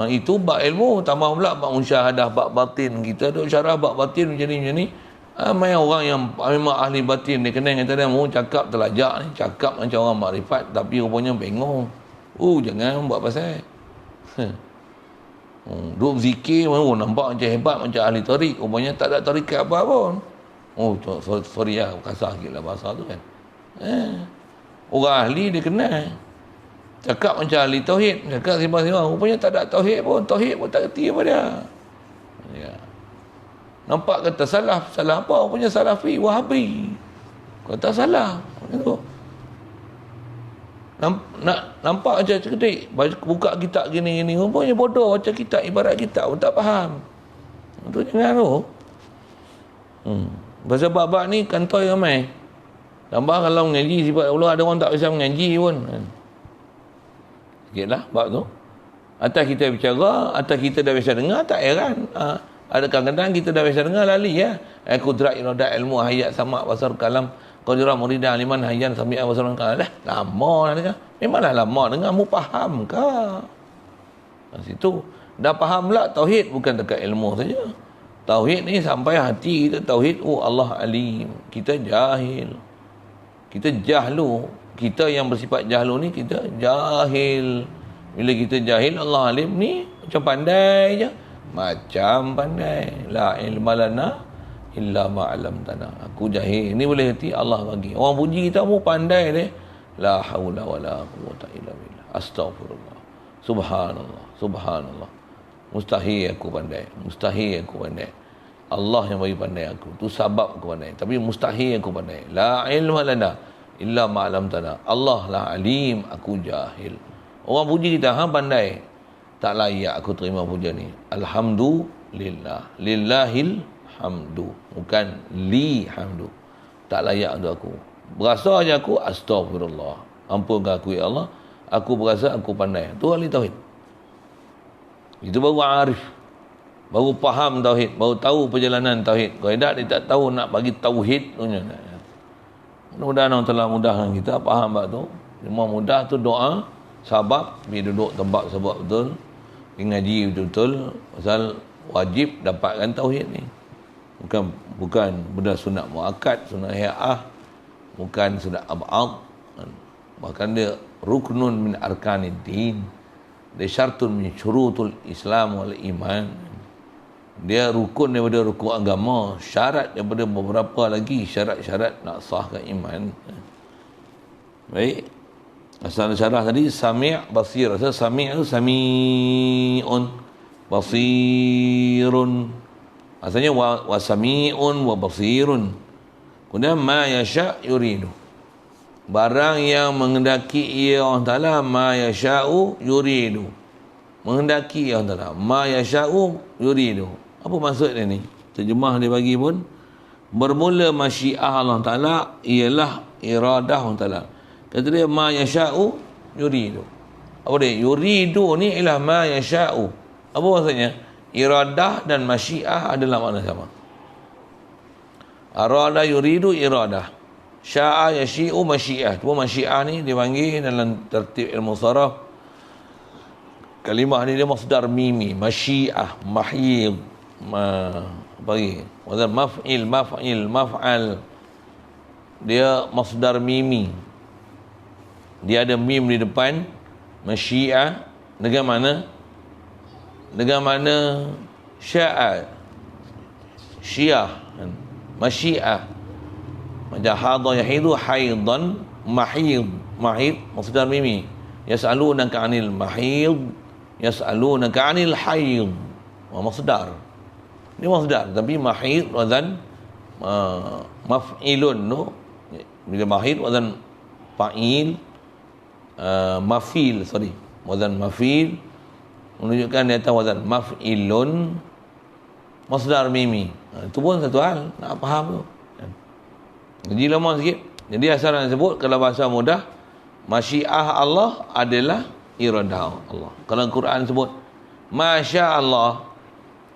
Itu bab ilmu. Tambah pula bab musyahadah, bab batin. Kita duk syarah bab batin macam ni. Ramai orang yang memang ahli batin, dia kenal kata dia, cakap telajak ni, cakap macam orang makrifat, tapi rupanya bengong. Jangan buat pasal. Duk zikir, nampak macam hebat, macam ahli tarik, rupanya tak ada tarikat apa pun. Sorry lah, kasar sikit lah bahasa tu kan. Orang ahli dia kenal. Cakap macam ahli tauhid, cakap sembang-sembang, rupanya tak ada tauhid pun tak kerti apa dia. Ya. Nampak kata salah apa? Rupanya salafi, wahabi. Kata salah. Macam tu. Nampak macam cerdik, buka kitab gini-gini, rupanya bodoh macam kitab, ibarat kitab pun tak faham. Itu jangan tu. Pasal bab-bab ni kantoi ramai. Tambah kalau mengaji sifat Allah, ada orang tak bisa mengaji pun. Sikitlah bab tu. Atas kita bicara, atas kita dah biasa dengar, tak heran. Ada kadang-kadang kita dah biasa dengar lali ya. Qudrat iradat ilmu hayat sama basar kalam qadirah muridan liman hayyan sami'a basar kalam. Lama dah dengar. Memanglah lama dengar, mu faham ke? Situ dah faham pula tauhid bukan dekat ilmu saja. Tauhid ni sampai hati kita tauhid, Allah alim. Kita jahil. Kita jahlu. Kita yang bersifat jahlu ni kita jahil. Bila kita jahil, Allah alim ni macam pandai je. Macam pandai. La ilma lana illa ma'alamtana. Aku jahil. Ini boleh hati Allah bagi. Orang puji kita mu pandai dia. La haula wala quwwata illa billah. Astaghfirullah. Subhanallah. Mustahil aku pandai. Allah yang bagi pandai aku. Tu sebab aku pandai. Tapi mustahil aku pandai. La ilma lana illa ma'alamtana. Allah lah alim, aku jahil. Orang puji kita pandai. Tak layak aku terima puja ni. Alhamdulillah. Lillahil hamdu. Bukan li hamdu. Tak layak untuk aku. Berasa je aku, astagfirullah. Ampunkan aku ya Allah. Aku berasa aku pandai. Tu ahli tauhid. Itu baru arif. Baru faham tauhid. Baru tahu perjalanan tauhid. Kalau tidak, dia tak tahu nak bagi tauhid. Mudah-mudahan Allah telah mudahkan kita. Faham tak tu? Semua mudah tu doa. Sabab. Bila duduk tempat sebab betul. Ngaji betul-betul pasal wajib dapatkan tauhid ni. Bukan benda sunat muakkad, sunat hay'ah, bukan sunat ab'ad. Bahkan dia ruknun min arkanid din. Dia syartun min syurutul Islam wal iman. Dia rukun daripada rukun agama, syarat daripada beberapa lagi syarat-syarat nak sahkan iman. Baik. Asal syarah tadi sami' basir. Asal sami' itu sami'un basirun. Asalnya wa sami'un wa basirun. Kemudian ma yasha' yuridu. Barang yang menghendaki ia Allah Ta'ala, ma yasha'u yuridu. Menghendaki ia Allah Ta'ala, ma yasha'u yuridu. Apa maksud dia ni? Terjemah dia bagi pun, bermula masyiah Allah Ta'ala ialah iradah Allah Ta'ala. Kata dia ma yasha'u yuridu. Apa dia? Yuridu ni ialah ma yasha'u. Apa maksudnya? Iradah dan masyiah adalah makna sama. Arada yuridu iradah. Sya'a yashi'u masyiah. Cuma masyiah ni dipanggil dalam tertib ilmu saraf. Kalimah ni dia masdar mimi. Masyiah, mahyid. Bagi. Maf'il, maf'al. Dia masdar mimi. Dia ada mim di depan. Masyiah dengan mana sya'a, syiah, masyiah. Macam hadha yahidu haidan, mahid masdar mimi. Yas'alunaka 'anil mahid, yas'alunaka 'anil haid. masdar. Ini masdar, tapi mahid wazan maf'ilun tu. Bila mahid wazan fa'il, mafil, wazan mafil menunjukkan di atas wazan maf'ilun, masdar mimi. Itu pun satu hal, nak faham tu. Jadi lama sikit. Jadi asal nak sebut kalau bahasa mudah, masyiah Allah adalah iradah Allah. Kalau Quran sebut masya Allah,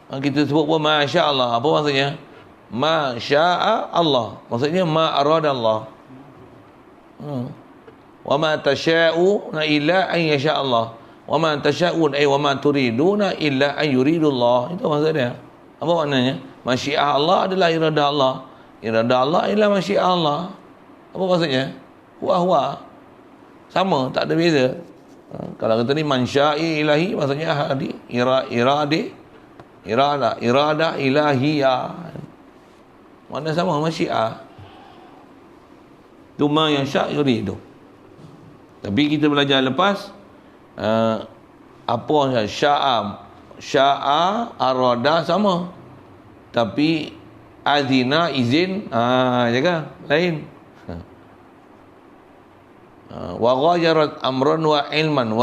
kita sebut pun masya Allah, apa maksudnya? Masya Allah, maksudnya ma arada Allah. Wa ma tasha'una illa an yasha Allah. Wa ma tasha'un ay wa ma turiduna illa an yuridullah. Itu maksudnya. Apa maknanya? Masyiah Allah adalah iradah Allah. Iradah Allah ialah masyiah Allah. Apa maksudnya? Huwa. Sama, tak ada beza. Kalau kata ni mansya'i ilahi, maksudnya iradah ilahiyah. Makna sama, masyiah. Tu ma yasha' yuridu. Tapi kita belajar lepas apa sya'a arada sama, tapi azina izin jaga lain. Wa ghayarat amran wa ilman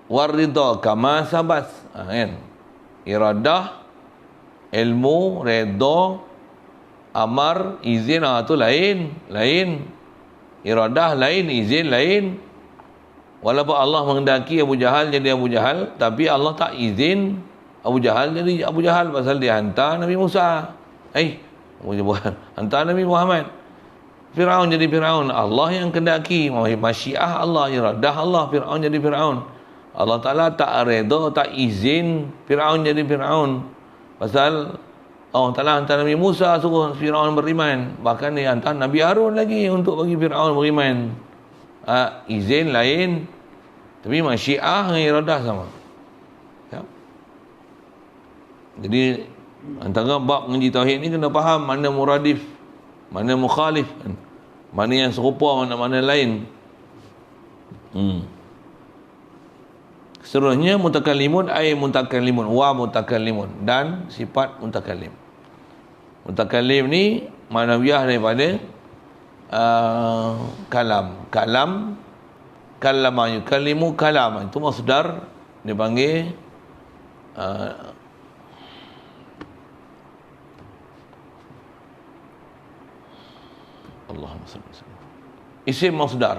warida kama sabas, kan? Iradah, ilmu, redha, amar, izin, tu lain. Iradah lain, izin lain. Walaupun Allah menghendaki Abu Jahal jadi Abu Jahal, tapi Allah tak izin Abu Jahal jadi Abu Jahal pasal dia hantar Nabi Musa. Hantar Nabi Muhammad. Firaun jadi Firaun. Allah yang kehendaki, masyiah Allah, iradah Allah, Firaun jadi Firaun. Allah Ta'ala tak redha, tak izin Firaun jadi Firaun. Pasal Allah Ta'ala hantar Nabi Musa suruh Firaun beriman. Bahkan dia hantar Nabi Harun lagi untuk bagi Firaun beriman. Izin lain, tapi masyiah dengan iradah sama. Ya? Jadi antara bab mengaji tauhid ni kena faham mana muradif, mana mukhalif, mana yang serupa, mana lain. Seterusnya mutakallimun ay mutakallimun wa mutakallimun, dan sifat mutakallim. Mutakallim ni manawiah daripada kalam kallama yukallimu kalam, itu masdar dipanggil Allahumma salli alaihi wasallam. Isim masdar.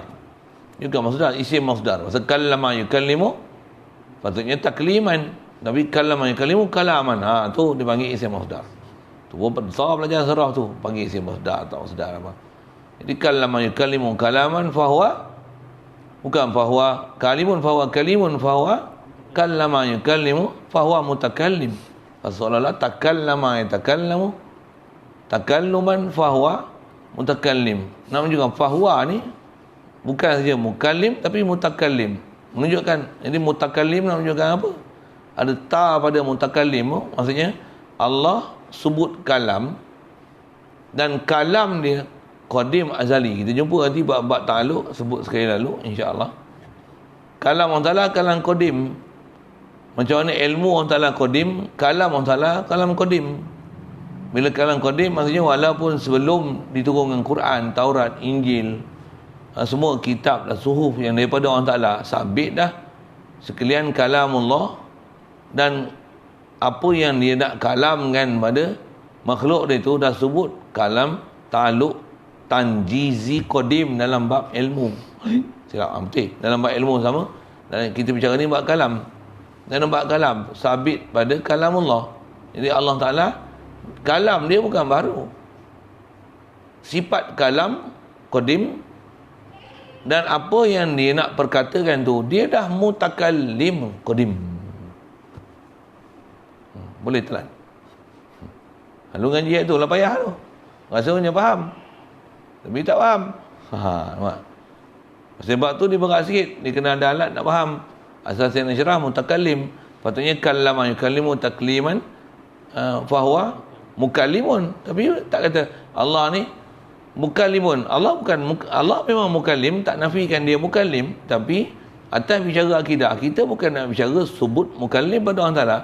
Juga masdar, isim masdar. Maksud kallama yukallimu patutnya takliman, tapi kallama yukallimu kalaman. Tu dipanggil isim masdar. Tu besar belajar sarah tu, panggil isim masdar atau masdar apa. Jadi kallama yukallimu kalaman fahuwa, bukan fahuwa kalimun, fahuwa kalimun, fahuwa kallama yukallimu fahuwa mutakallim. Seolah-olah takallama yatakallamu takalluman fahuwa mutakallim. Nama juga fahuwa ni bukan saja mukallim tapi mutakallim. Menunjukkan, jadi mutakallim menunjukkan apa? Ada ta pada mutakallim, maksudnya Allah sebut kalam, dan kalam dia qadim azali. Kita jumpa nanti bab ta'alluq, sebut sekali lalu insya-Allah. Kalam Allah Taala kalam qadim. Macam mana ilmu Allah Taala qadim, kalam Allah Taala kalam qadim. Bila kalam qadim maksudnya walaupun sebelum diturunkan Quran, Taurat, Injil, semua kitab dan suhuf yang daripada Allah Taala sabit dah sekalian kalamullah, dan apa yang dia nak kalamkan pada makhluk dia tu dah sebut kalam ta'alluq tanjizi qadim dalam bab ilmu. Silap betul. Dalam bab ilmu sama. Dan kita bicara ni bab kalam. Dalam bab kalam sabit pada kalamullah. Jadi Allah Taala kalam dia bukan baru. Sifat kalam qadim, dan apa yang dia nak perkatakan tu dia dah mutakallim qadim. Boleh telan. Lalu ngaji ayat tu lah payah tu. Rasanya faham. Tapi tak faham. Nampak? Sebab tu dia berat sikit. Dia kena ada alat nak faham. Asal saya nak syarah mutakallim. Patutnya kallama yukallimu takliman fahuwa mukallimun. Tapi tak kata Allah ni mukallimun. Allah bukan, Allah memang mukallim, tak nafikan dia mukallim, tapi atas bicara akidah kita bukan nak bicara sebut mukallim pada Allah Taala.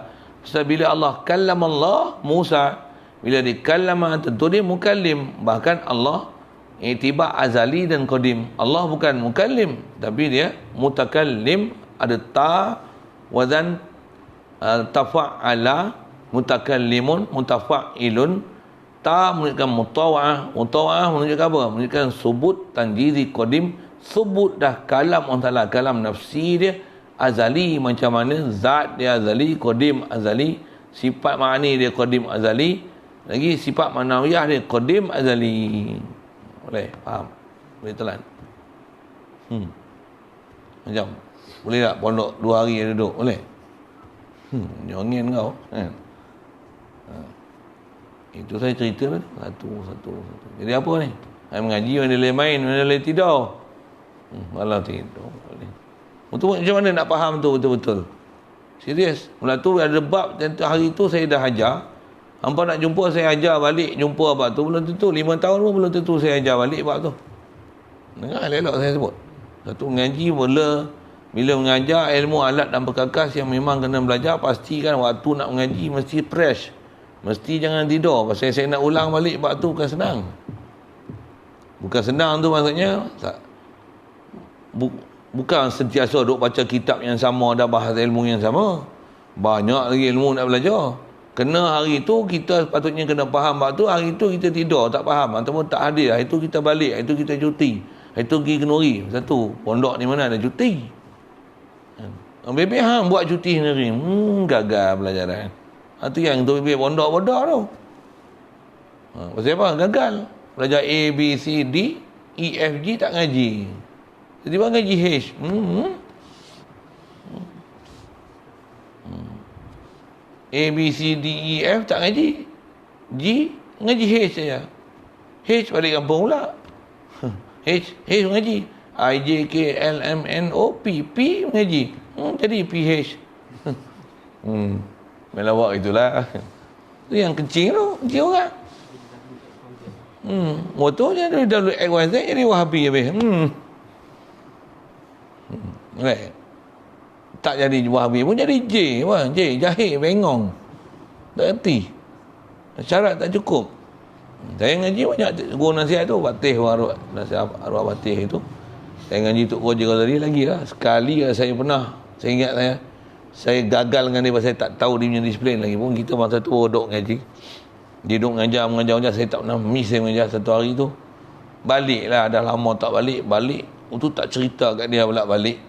Sebab bila Allah kallam Allah Musa, bila dikallama tentu dia mukallim. Bahkan Allah i'tibar azali dan qadim. Allah bukan mukallim, tapi dia mutakallim, ada ta wazan tafa'ala, mutakallimun, mutafa'ilun. Ta menunjukkan mutawa'ah. Mutawa'ah menunjukkan apa? Menunjukkan subut, tanjizi, qadim. Subut dah kalam Allah Ta'ala, kalam nafsi dia azali, macam mana zat dia azali, qadim azali, sifat ma'ani dia qadim azali, lagi sifat ma'nawiyah dia qadim azali. Boleh faham? Boleh telan? Macam boleh tak pondok 2 hari duduk? Boleh? Nyongin kau kan? Itu saya cerita lah. Satu. Jadi apa ni? Saya mengaji, mana boleh main, mana boleh tidur. Malah tidur. Betul, macam mana nak faham tu betul-betul? Serius. Mula tu ada bab hari tu saya dah ajar. Hampa nak jumpa saya ajar balik, jumpa bab tu belum tentu. 5 tahun pun belum tentu saya ajar balik bab tu. Dengar elok saya sebut. Satu mengaji bila mengajar ilmu alat dan perkakas yang memang kena belajar, pastikan waktu nak mengaji mesti fresh. Mesti jangan tidur. Pasal saya nak ulang balik bab tu bukan senang. Bukan senang tu maksudnya bukan sentiasa duk baca kitab yang sama, dah bahas ilmu yang sama. Banyak lagi ilmu nak belajar. Kena hari tu kita patutnya kena faham bab tu, hari tu kita tidur tak faham ataupun tak hadir, hari tu kita balik, hari tu kita cuti, hari tu pergi kenuri. Satu, pondok ni mana ada cuti. Bebek hang buat cuti sendiri. Gagal pelajaran. Itu yang tu bebek pondok-pondok tu. Pasal apa? Gagal. Belajar A, B, C, D, E, F, G tak ngaji. Jadi bang ngaji H. A, B, C, D, E, F tak ngaji. G, ngaji H saja. H balik kampung pula. H ngaji. I, J, K, L, M, N, O, P. P ngaji. Jadi PH. Melawak itulah. Itu yang kencing tu. Kencing orang. Motornya dari WXYZ jadi Wahabi habis. Right. Tak jadi Wahabi pun jadi J. J, jahil, bengong. Tak erti. Syarat tak cukup. Saya ngaji banyak guru nasihat tu. Fatih nasihat arwah Fatih itu. Saya ngaji Tok Koja tadi lagi lah. Sekali lah saya pernah. Saya ingat saya gagal dengan dia pasal saya tak tahu dia punya disiplin lagi pun. Kita masa tu duduk ngaji. Dia duduk mengajar. Saya tak pernah miss saya mengajar satu hari tu. Balik lah. Dah lama tak balik. Itu tak cerita kat dia pula balik.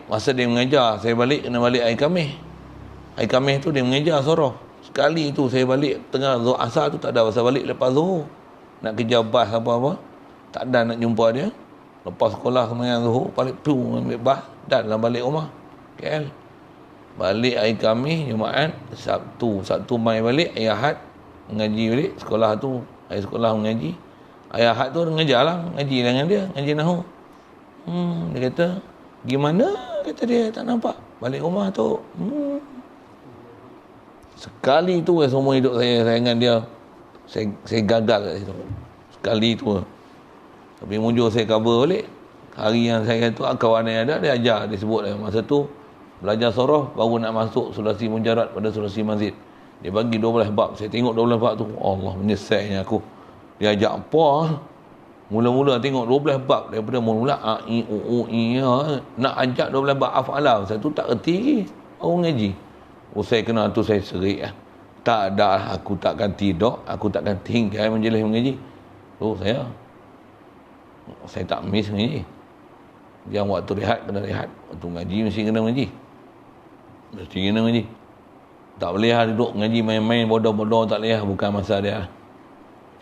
Masa dia mengajar. Saya balik kena balik air Khamis. Air Khamis tu dia mengajar Soroh. Sekali tu saya balik. Tengah Zuhur Asar tu tak ada pasal balik lepas Zuhur. Nak kejar bas apa-apa. Tak ada nak jumpa dia. Lepas sekolah sembahyang Zuhur. Balik tu ambil bas. Dan lah balik rumah. KL. Balik hari Khamis, Jumaat, Sabtu mai balik, hari Ahad mengaji balik, sekolah tu, hari sekolah mengaji. Hari Ahad tu mengajar lah, ngaji dengan dia, ngaji Nahu. Dia kata, gimana? Kata dia, tak nampak. Balik rumah tu. Sekali tu semua hidup saya dengan dia, saya gagal kat situ. Sekali tu. Tapi mujur saya cover balik. Hari yang saya tu, kawan yang ada, dia ajar, dia sebut dia. Masa tu, belajar Soroh, baru nak masuk sulasi mujarad pada sulasi masjid. Dia bagi 12 bab. Saya tengok 12 bab tu, Allah menyesalnya aku. Dia ajak apa? Mula-mula tengok 12 bab. Daripada mula A, I, U, I, ya. Nak ajak 12 bab af'alah. Saya tu tak erti lagi. Orang ngaji. Saya kena tu saya serik lah. Tak ada, aku takkan tidur. Aku takkan tinggal majlis mengaji. Saya tak miss mengaji. Yang waktu rehat, kena rehat. Waktu ngaji, mesti kena ngaji. Tak boleh lah duduk ngaji main-main, bodoh-bodoh, tak boleh lah. Bukan masa dia.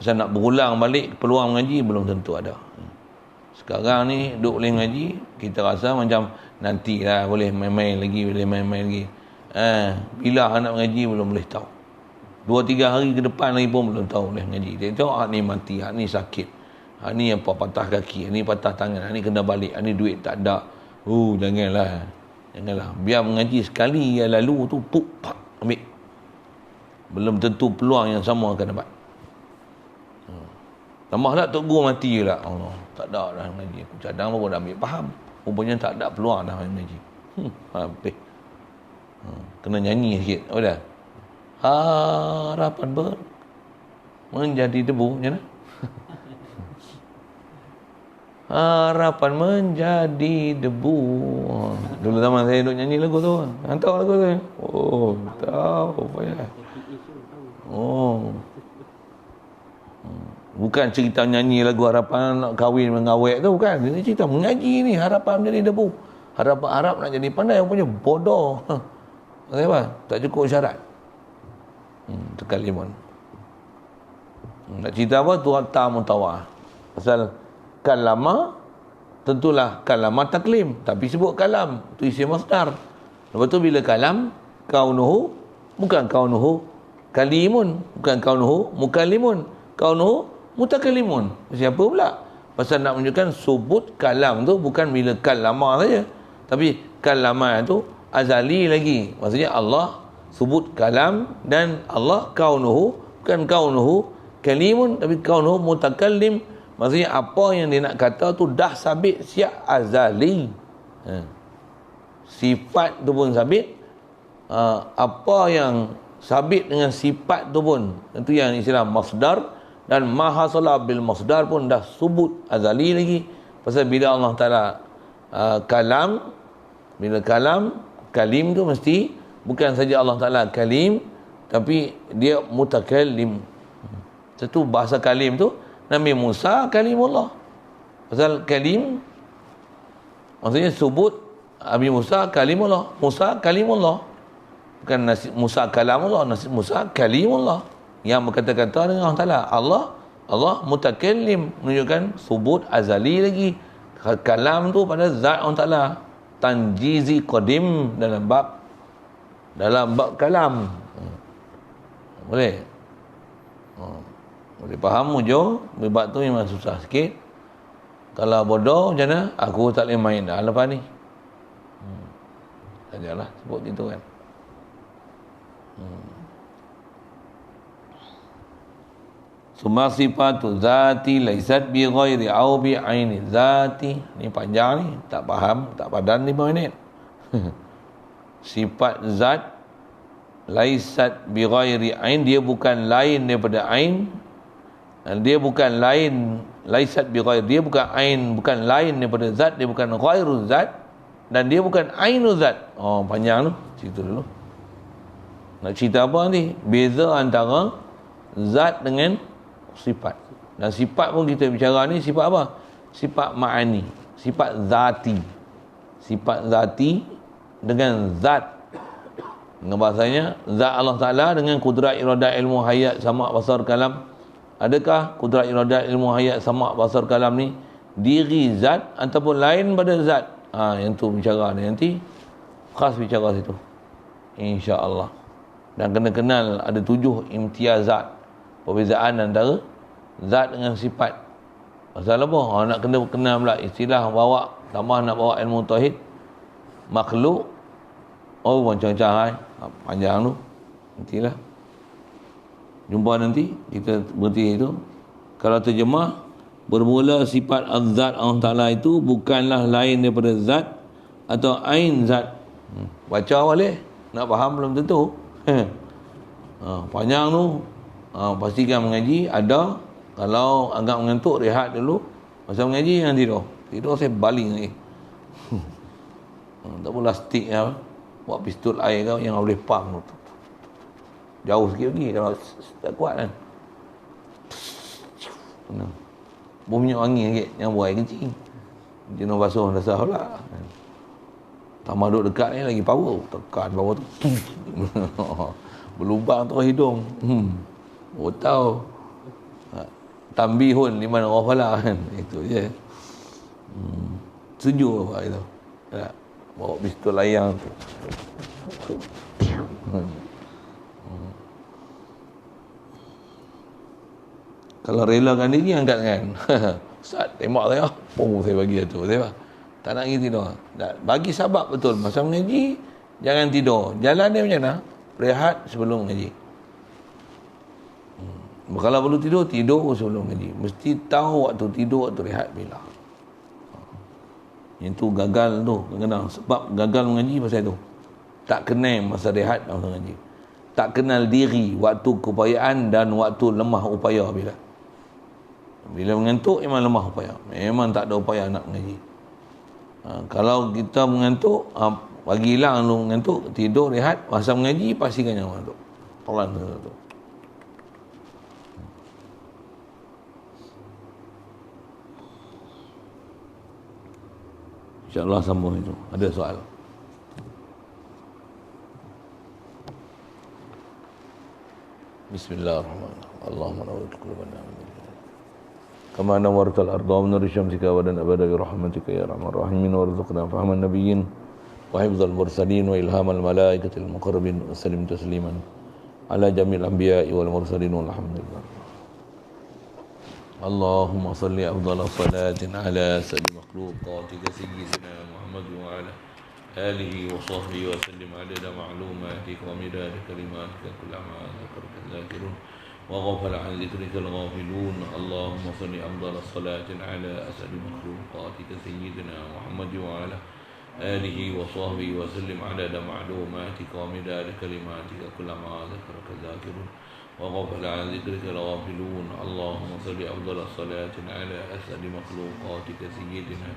Pasal nak berulang balik, peluang mengaji, belum tentu ada. Sekarang ni, duduk boleh ngaji, kita rasa macam nantilah boleh main-main lagi, bila nak mengaji, belum boleh tahu. 2-3 hari ke depan lagi pun belum tahu boleh mengaji. Dia tengok, ni mati, ni sakit. Ni apa, patah kaki, ni patah tangan, ni kena balik, ni duit tak ada. Janganlah. Biar mengaji sekali yang lalu tu, ambil. Belum tentu peluang yang sama akan dapat. Tambah tak Tok Guru mati je lah. Allah, tak ada dah mengaji. Aku cadang pun dah ambil faham. Rupanya tak ada peluang dah mengaji. Habis. Kena nyanyi sikit. Oh dah. Harapan menjadi debu. Macam mana? Harapan menjadi debu. Dulu zaman saya duduk nyanyi lagu tu. Hantar lagu tu. Oh, tahu payah. Oh. Bukan cerita nyanyi lagu harapan nak kahwin mengawek tu, bukan. Ini cerita mengaji ni, harapan menjadi debu. Harapan Arab nak jadi pandai, punya bodoh. Apa? Tak cukup syarat. Tekalimun. Nak cerita apa? Tuhan ta'mutawah. Pasal kalama, tentulah kalama taklim. Tapi sebut kalam. Itu isi masdar. Lepas tu bila kalam, kaunuhu, bukan kaunuhu kalimun. Bukan kaunuhu mukallimun. Kaunuhu mutakalimun. Siapa pula? Pasal nak menunjukkan subut kalam tu bukan bila kalama saja. Tapi kalama tu azali lagi. Maksudnya Allah sebut kalam dan Allah kaunuhu, bukan kaunuhu kalimun tapi kaunuhu mutakallim. Maksudnya apa yang dia nak kata tu dah sabit siap azali. Sifat tu pun sabit. Apa yang sabit dengan sifat tu pun, itu yang istilah masdar. Dan mahasala bil masdar pun dah subut azali lagi. Pasal bila Allah Ta'ala kalam, bila kalim tu mesti bukan saja Allah Ta'ala kalim, tapi dia mutakallim. Satu bahasa kalim tu, Nabi Musa kalimullah. Pasal kalim maksudnya subut Nabi Musa kalimullah. Musa kalimullah. Bukan Musa kalamullah, Musa kalimullah. Yang berkata-kata dengan Allah Ta'ala. Allah mutakallim, menunjukkan subut azali lagi. Kalam tu pada zat Allah Ta'ala. Tanjizi qadim dalam bab kalam. Boleh? Boleh faham je. Bab tu memang susah sikit. Kalau bodoh macam mana? Aku tak boleh main dah lepas ni. Sajalah sebut gitu kan. Summa sifatu zati laisat bi ghairi au bi aini zati. Ni panjang ni, tak faham, tak padan 5 minit. Sifat zat laisat bi ghairi ain, dia bukan lain daripada ain. Dia bukan lain, laisat bi ghairi, dia bukan ain, bukan lain daripada zat, dia bukan ghairu zat dan dia bukan ainu zat. Oh, panjang tu, cerita dulu. Nak cerita apa nanti? Beza antara zat dengan sifat. Dan sifat pun kita bicara ni sifat apa? Sifat ma'ani, sifat zati. Sifat zati dengan zat. Dengan bahasanya zat Allah Ta'ala dengan kudrat iradat ilmu hayat sama basar kalam. Adakah kudrat iradat ilmu hayat sama basar kalam ni diri zat ataupun lain pada zat? Yang tu bicara ni nanti khas bicara situ, insya-Allah. Dan kena kenal ada 7 imtiazat, perbezaan antara zat dengan sifat. Pasal apa? Nak kena kenal pula istilah bawa, tambah nak bawa ilmu tauhid makhluk. Oh, macam-macam panjang tu. Nantilah. Jumpa nanti kita berhenti itu. Kalau terjemah, bermula sifat az-zat Allah Ta'ala itu bukanlah lain daripada zat atau ain zat. Baca boleh, nak faham belum tentu. Panjang tu. Pastikan mengaji ada. Kalau agak mengantuk, rehat dulu. Masa mengaji jangan tidur. Tidur saya baling lagi. Tak pula stick ya. Buat pistol air kau yang boleh pump tu. Jauh sikit lagi kalau tak kuat kan. Bunyi angin sikit, yang buat air kencing. Jenuh basuh dah sah pula. Tambah duduk dekat ni lagi power. Tekan bawah tu. Berlubang terus hidung. Oh tahu. Tambihun liman ghafala kan. Itu je. Sejuk apa itu. Tak. Bawa pistol layang tu. Kalau relakan diri, angkat kan. Ustaz, tembak saya. Saya bagi satu. Saya tak nak pergi tidur. Bagi sabab betul. Masa mengaji, jangan tidur. Jalan dia macam mana? Rehat sebelum mengaji. Kalau perlu tidur, tidur sebelum mengaji. Mesti tahu waktu tidur, waktu rehat bila. Yang tu gagal tu. Kadang-kadang sebab gagal mengaji pasal tu. Tak kenal masa rehat masa ngaji. Tak kenal diri waktu keupayaan dan waktu lemah upaya bila. Bila mengantuk memang lemah upaya. Memang tak ada upaya nak mengaji. Kalau kita mengantuk, bagi hilang lu mengantuk, tidur, rehat, masa mengaji pastikan jangan mengantuk. Pelan tu. InsyaAllah sambung itu. Ada soal? Bismillahirrahmanirrahim. Allahumma nawwir qulubana kama nawwartal arda wa nur syamsika wa dan abada bi rahmatika ya arhamar rahimin warzuqna fahman nabiyyin wa hifdzal mursalin wa ilhamal malaikatil muqarrabin wa sallim tasliman ala jamil anbiya'i wal mursalin walhamdulillah. Allahumma salli afdhala salatin ala sayyidil makhluqatika sayyidina Muhammad wa ala alihi wa sahbihi wa sallim adada ma'lumatika wa midada kalimatika kullama dzakaraka dzakirun wa ghafala an dzikrika al-ghafilun. Allahumma salli afdhala salatin ala as'adi makhluqatika sayyidina Muhammad wa ala alihi wa sahbihi wa sallim adada ma'lumatika wa midada kalimatika kullama dzakaraka dzakirun wa ghafala an dzikrika al-ghafilun. Allahumma salli afdhala salatin ala as'adi makhluqatika sayyidina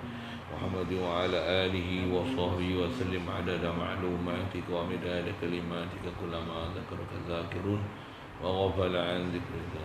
Muhammad wa ala alihi wa sahbihi wa sallim adada ma'lumatika wa midada kalimatika kullama dzakaraka dzakirun wa ghafala an dzikrika